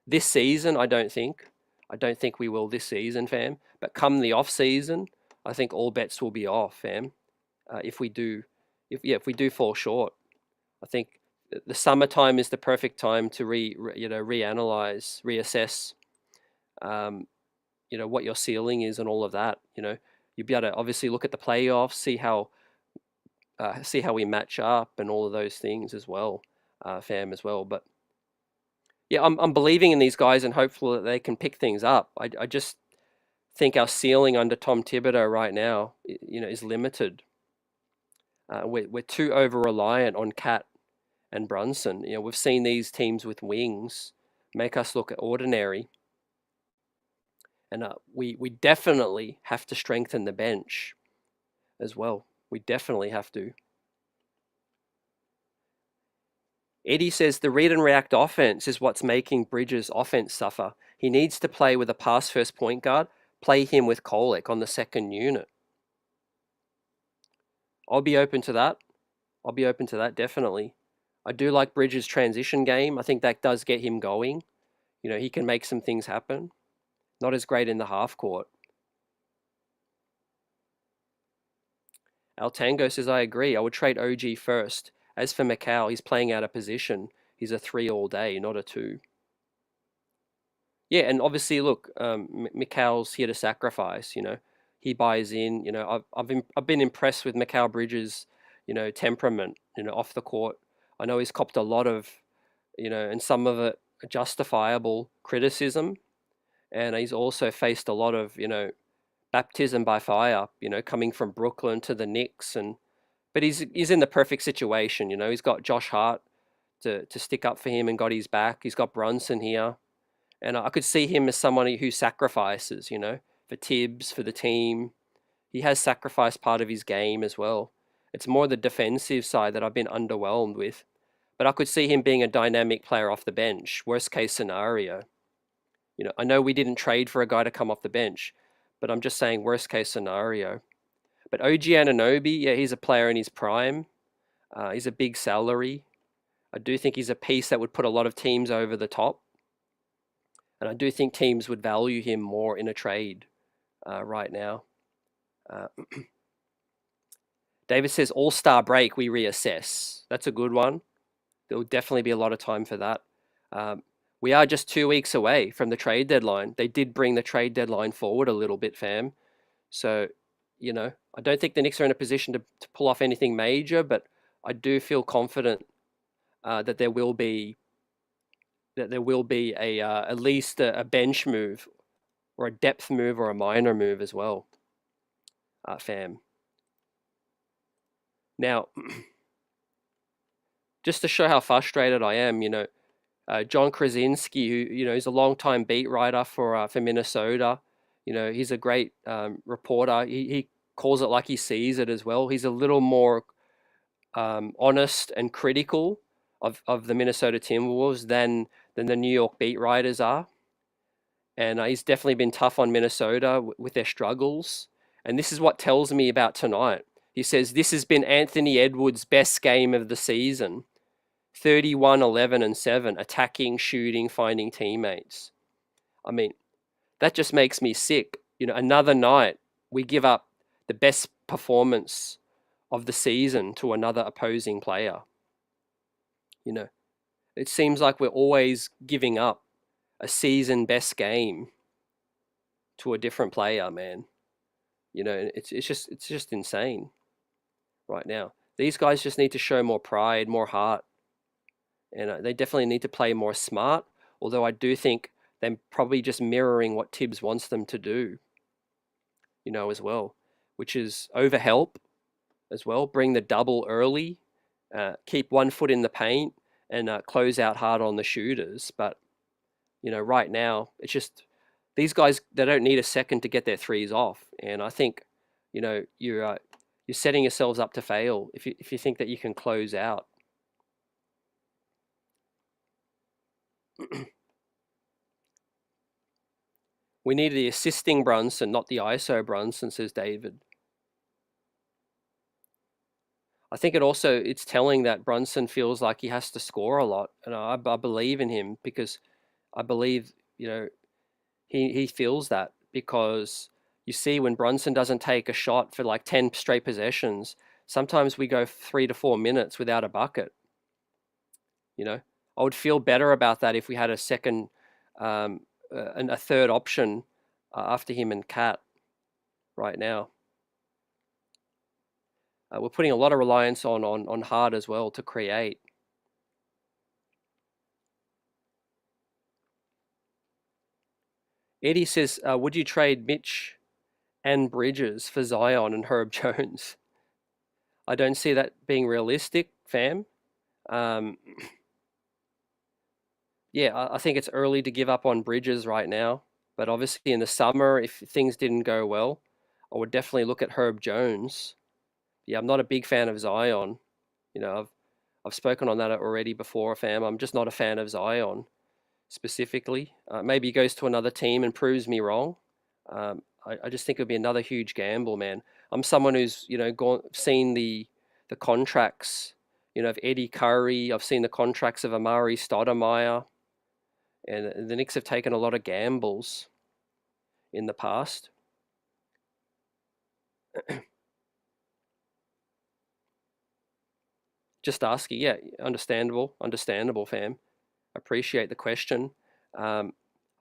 This season, I don't think. I don't think we will this season, fam. But come the off season, I think all bets will be off, fam. If we do fall short, I think the summertime is the perfect time to reanalyze, reassess, what your ceiling is and all of that. You'll be able to obviously look at the playoffs, see how we match up and all of those things as well, fam, as well. But yeah, I'm believing in these guys and hopeful that they can pick things up. I just think our ceiling under Tom Thibodeau right now, is limited. We're too over reliant on Cat and Brunson. We've seen these teams with wings make us look ordinary, and we definitely have to strengthen the bench as well. We definitely have to. Eddie says the read and react offense is what's making Bridges' offense suffer. He needs to play with a pass-first point guard, play him with Kolek on the second unit. I'll be open to that. Definitely. I do like Bridges' transition game. I think that does get him going. He can make some things happen. Not as great in the half court. Altango says, I agree. I would trade OG first. As for Macau, he's playing out of position. He's a 3 all day, not a 2. Yeah, and obviously, look, Macau's here to sacrifice. He buys in. I've been impressed with Macau Bridges', temperament. Off the court. I know he's copped a lot of, and some of it justifiable criticism, and he's also faced a lot of, baptism by fire. Coming from Brooklyn to the Knicks, but he's in the perfect situation. He's got Josh Hart to stick up for him and got his back. He's got Brunson here, and I could see him as someone who sacrifices. For Thibs, for the team. He has sacrificed part of his game as well. It's more the defensive side that I've been underwhelmed with. But I could see him being a dynamic player off the bench. Worst case scenario. I know we didn't trade for a guy to come off the bench, but I'm just saying worst case scenario. But OG Anunoby, yeah, he's a player in his prime. He's a big salary. I do think he's a piece that would put a lot of teams over the top. And I do think teams would value him more in a trade right now. David says, All-Star break, we reassess. That's a good one. There will definitely be a lot of time for that. We are just 2 weeks away from the trade deadline. They did bring the trade deadline forward a little bit, fam. So, I don't think the Knicks are in a position to pull off anything major, but I do feel confident that there will be a at least a bench move or a depth move or a minor move as well, fam. Now, just to show how frustrated I am, John Krasinski, who is a long-time beat writer for Minnesota. He's a great reporter. He calls it like he sees it as well. He's a little more honest and critical of the Minnesota Timberwolves than the New York beat writers are. And he's definitely been tough on Minnesota with their struggles. And this is what tells me about tonight. He says, this has been Anthony Edwards' best game of the season. 31, 11, and 7, attacking, shooting, finding teammates. I mean, that just makes me sick. Another night, we give up the best performance of the season to another opposing player. It seems like we're always giving up a season best game to a different player, man. It's just insane right now. These guys just need to show more pride, more heart, and they definitely need to play more smart. Although I do think they're probably just mirroring what Thibs wants them to do, as well, which is overhelp as well, bring the double early, keep 1 foot in the paint, and close out hard on the shooters. But right now it's just these guys, they don't need a second to get their threes off, and I think you're setting yourselves up to fail if you think that you can close out. We need the assisting Brunson, not the ISO Brunson, says David. I think it's telling that Brunson feels like he has to score a lot, and I believe in him because I believe he feels that, because you see when Brunson doesn't take a shot for like 10 straight possessions, sometimes we go 3 to 4 minutes without a bucket. I would feel better about that if we had a second and a third option after him and Cat right now. We're putting a lot of reliance on Hard as well to create. Eddie says, would you trade Mitch and Bridges for Zion and Herb Jones? I don't see that being realistic, fam. Yeah, I think it's early to give up on Bridges right now. But obviously in the summer, if things didn't go well, I would definitely look at Herb Jones. Yeah, I'm not a big fan of Zion. I've spoken on that already before, fam. I'm just not a fan of Zion specifically. Maybe he goes to another team and proves me wrong. I just think it would be another huge gamble, man. I'm someone who's seen the contracts, of Eddie Curry. I've seen the contracts of Amari Stoudemire, and the Knicks have taken a lot of gambles in the past. Just asking, yeah, understandable, fam. Appreciate the question. I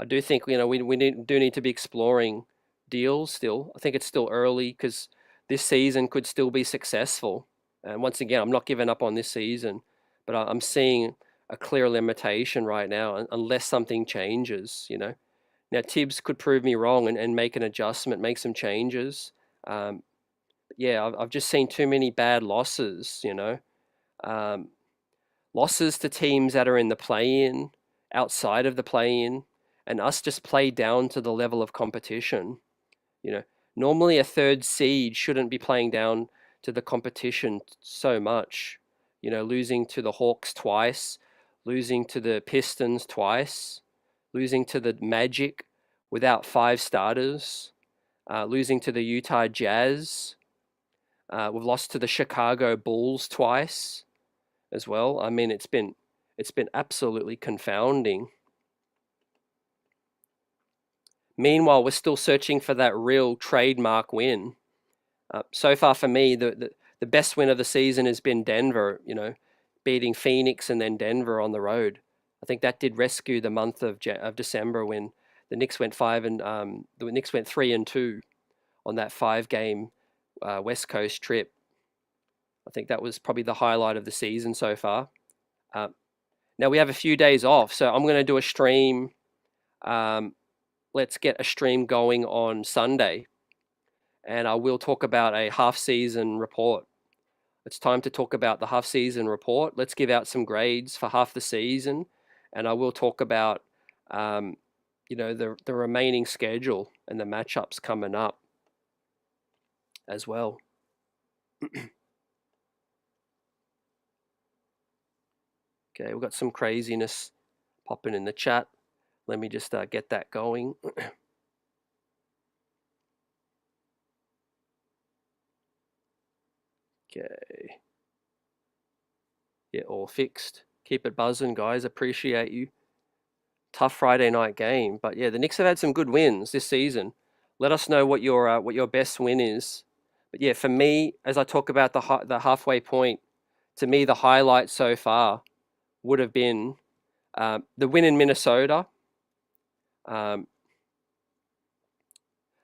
do think we do need to be exploring deals still. I think it's still early because this season could still be successful. And once again, I'm not giving up on this season, but I'm seeing a clear limitation right now unless something changes. Now Thibs could prove me wrong and make an adjustment, make some changes. Yeah, I've just seen too many bad losses. Losses to teams that are in the play-in, outside of the play-in, and us just play down to the level of competition. Normally a third seed shouldn't be playing down to the competition so much. Losing to the Hawks twice, losing to the Pistons twice, losing to the Magic without 5 starters, losing to the Utah Jazz. We've lost to the Chicago Bulls twice as well. I mean, it's been absolutely confounding. Meanwhile, we're still searching for that real trademark win. So far for me, the best win of the season has been Denver, beating Phoenix and then Denver on the road. I think that did rescue the month of December when the Knicks went 3-2 on that 5-game West Coast trip. I think that was probably the highlight of the season so far. Now we have a few days off, so I'm going to do a stream. Let's get a stream going on Sunday, and I will talk about a half-season report. It's time to talk about the half-season report. Let's give out some grades for half the season, and I will talk about the remaining schedule and the matchups coming up as well. Okay, we've got some craziness popping in the chat. Let me just get that going. Okay. Yeah, all fixed. Keep it buzzing, guys. Appreciate you. Tough Friday night game, but yeah, the Knicks have had some good wins this season. Let us know what your best win is. But yeah, for me, as I talk about the halfway point, to me the highlight so far would have been the win in Minnesota. Um,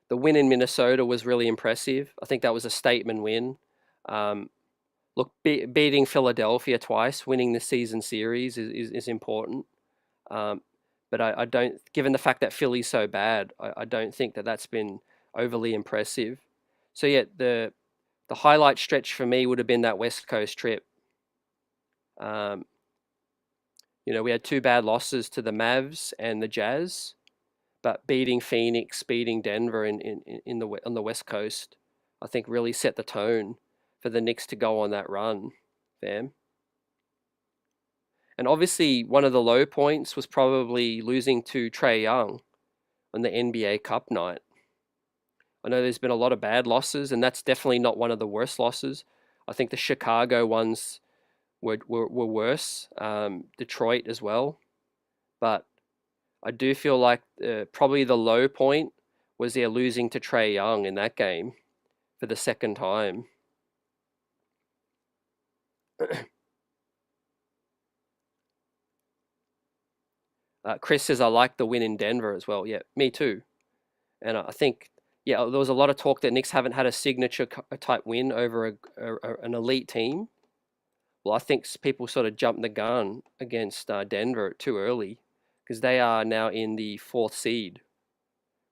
the win in Minnesota was really impressive. I think that was a statement win. Um, look, beating Philadelphia twice, winning the season series is important. Um, but I don't, given the fact that Philly's so bad, I don't think that that's been overly impressive. So yeah, the highlight stretch for me would have been that West Coast trip. Um, we had two bad losses to the Mavs and the Jazz, but beating Phoenix, beating Denver on the West Coast, I think really set the tone for the Knicks to go on that run, fam. And obviously, one of the low points was probably losing to Trae Young on the NBA Cup night. I know there's been a lot of bad losses, and that's definitely not one of the worst losses. I think the Chicago ones were worse, Detroit as well. But I do feel like probably the low point was their losing to Trae Young in that game for the second time. Chris says, I like the win in Denver as well. Yeah, me too. And I think, yeah, there was a lot of talk that Knicks haven't had a signature type win over an elite team. Well, I think people sort of jumped the gun against Denver too early because they are now in the fourth seed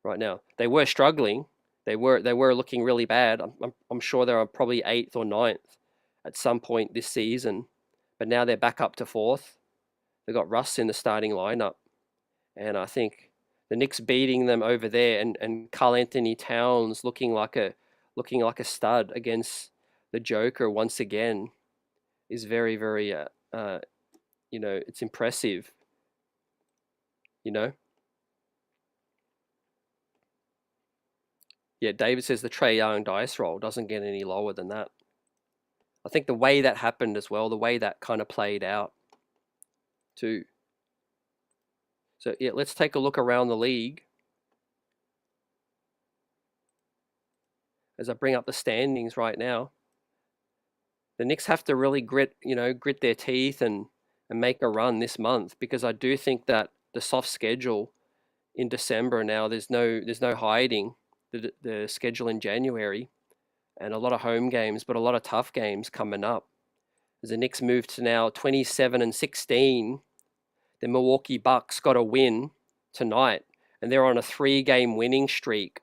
right now. They were struggling. They were looking really bad. I'm sure they were probably eighth or ninth at some point this season, but now they're back up to fourth. They've got Russ in the starting lineup, and I think the Knicks beating them over there, and Karl Anthony Towns looking like a stud against the Joker once again is very, very it's impressive. You know, yeah. David says the Trae Young dice roll doesn't get any lower than that. I think the way that happened as well, the way that kind of played out too. So yeah, let's take a look around the league as I bring up the standings right now. The Knicks have to really grit their teeth and make a run this month because I do think that the soft schedule in December now there's no hiding the schedule in January and a lot of home games, but a lot of tough games coming up. As the Knicks move to now 27-16, the Milwaukee Bucks got a win tonight, and they're on a 3-game winning streak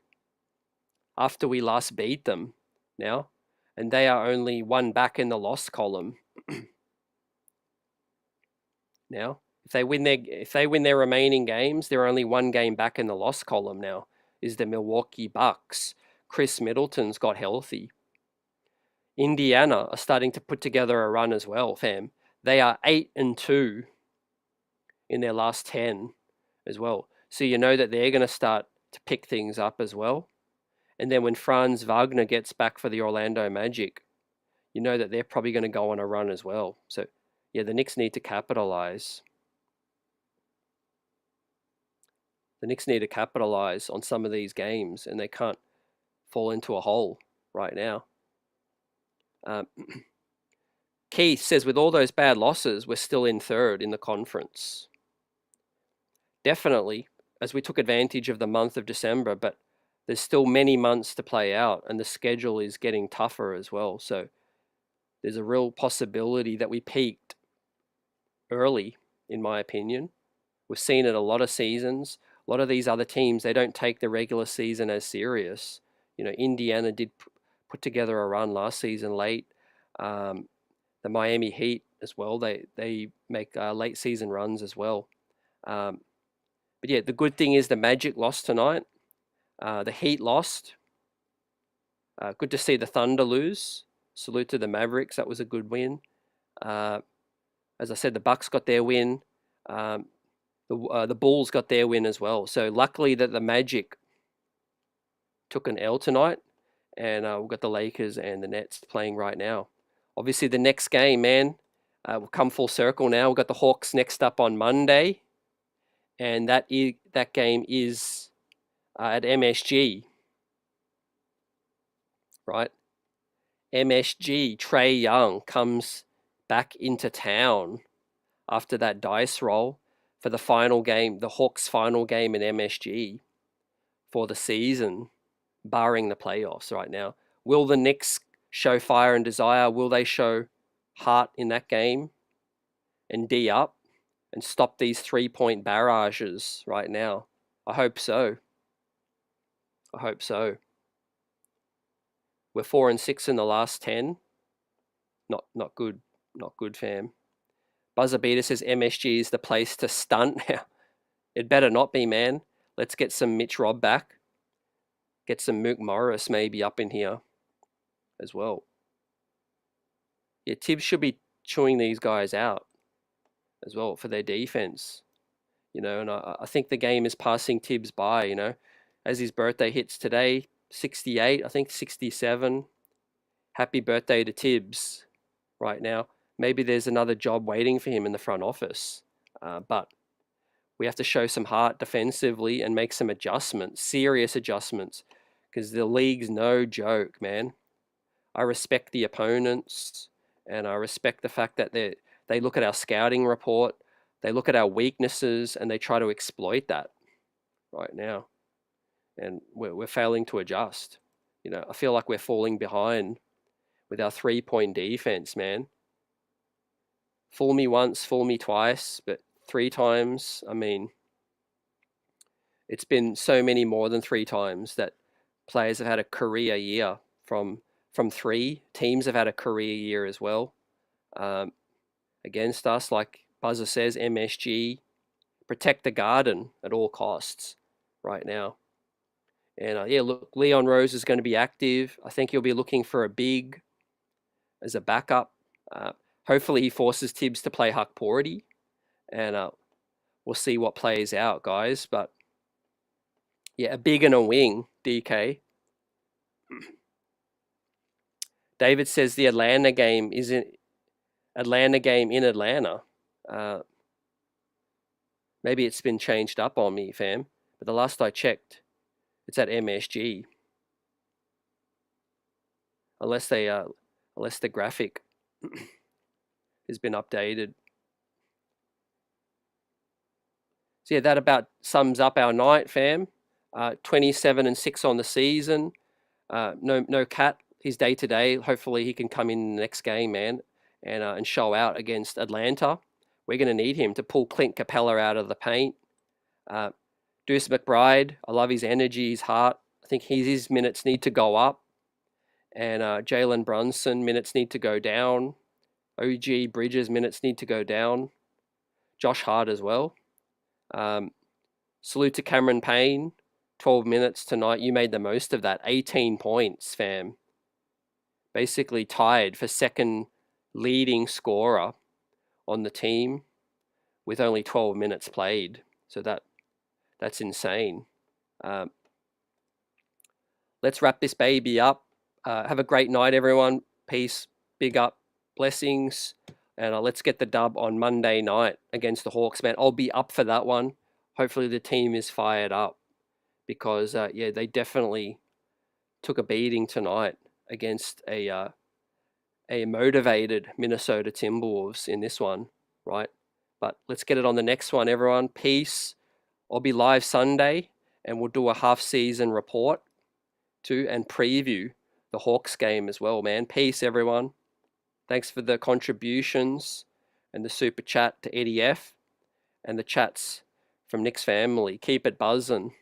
after we last beat them now, and they are only one back in the loss column now. If they win their remaining games, they're only one game back in the loss column now. Is the Milwaukee Bucks. Chris Middleton's got healthy. Indiana are starting to put together a run as well, fam. They are 8-2 in their last 10 as well. So you know that they're going to start to pick things up as well. And then when Franz Wagner gets back for the Orlando Magic, you know that they're probably going to go on a run as well. So yeah, the Knicks need to capitalize. The Knicks need to capitalize on some of these games, and they can't fall into a hole right now. Keith says, with all those bad losses, we're still in third in the conference. Definitely, as we took advantage of the month of December, but there's still many months to play out, and the schedule is getting tougher as well. So there's a real possibility that we peaked early, in my opinion. We've seen it a lot of seasons. A lot of these other teams, they don't take the regular season as serious. Indiana did put together a run last season late. The Miami Heat as well, they make late season runs as well. But yeah, the good thing is the Magic lost tonight. The Heat lost. Good to see the Thunder lose. Salute to the Mavericks. That was a good win. As I said, the Bucks got their win. The The Bulls got their win as well. So luckily that the Magic took an L tonight, and we've got the Lakers and the Nets playing right now. Obviously, the next game, man, we'll come full circle now. We've got the Hawks next up on Monday, and that game is at MSG, right? MSG, Trae Young comes back into town after that dice roll for the final game, the Hawks' final game in MSG for the season, barring the playoffs right now. Will the Knicks show fire and desire? Will they show heart in that game and D up and stop these 3-point barrages right now? I hope so. I hope so. We're 4-6 in the last 10. Not good. Not good, fam. Buzzer Beater says MSG is the place to stunt now. It better not be, man. Let's get some Mitch Robb back. Get some Mook Morris maybe up in here as well. Yeah, Thibs should be chewing these guys out as well for their defense. And I think the game is passing Thibs by, as his birthday hits today, 68, I think 67. Happy birthday to Thibs right now. Maybe there's another job waiting for him in the front office. But we have to show some heart defensively and make some adjustments, serious adjustments, because the league's no joke, man. I respect the opponents, and I respect the fact that they look at our scouting report, they look at our weaknesses, and they try to exploit that right now. And we're failing to adjust. I feel like we're falling behind with our 3-point defense, man. Fool me once, fool me twice, but 3 times, I mean, it's been so many more than 3 times that players have had a career year from 3. Teams have had a career year as well against us. Like Buzzer says, MSG, protect the garden at all costs right now. And yeah, look, Leon Rose is going to be active. I think he'll be looking for a big as a backup. Hopefully he forces Thibs to play Huck Porty, and we'll see what plays out, guys. But yeah, a big and a wing, DK. David says the Atlanta game isn't Atlanta game in Atlanta. Maybe it's been changed up on me, fam. But the last I checked, it's at MSG. Unless the graphic has been updated. So yeah, that about sums up our night, fam. 27-6 on the season. No Cat. He's day to day. Hopefully he can come in the next game, man, and show out against Atlanta. We're going to need him to pull Clint Capella out of the paint. Deuce McBride, I love his energy, his heart. I think his minutes need to go up. And Jalen Brunson, minutes need to go down. OG Bridges, minutes need to go down. Josh Hart as well. Salute to Cameron Payne. 12 minutes tonight. You made the most of that. 18 points, fam. Basically tied for second leading scorer on the team with only 12 minutes played. So that's insane. Let's wrap this baby up. Have a great night, everyone. Peace. Big up. Blessings. And let's get the dub on Monday night against the Hawks, man. I'll be up for that one. Hopefully the team is fired up because, yeah, they definitely took a beating tonight against a motivated Minnesota Timberwolves in this one, right? But let's get it on the next one, everyone. Peace. I'll be live Sunday, and we'll do a half-season report too and preview the Hawks game as well, man. Peace, everyone. Thanks for the contributions and the super chat to Eddie F and the chats from Knicks family. Keep it buzzing.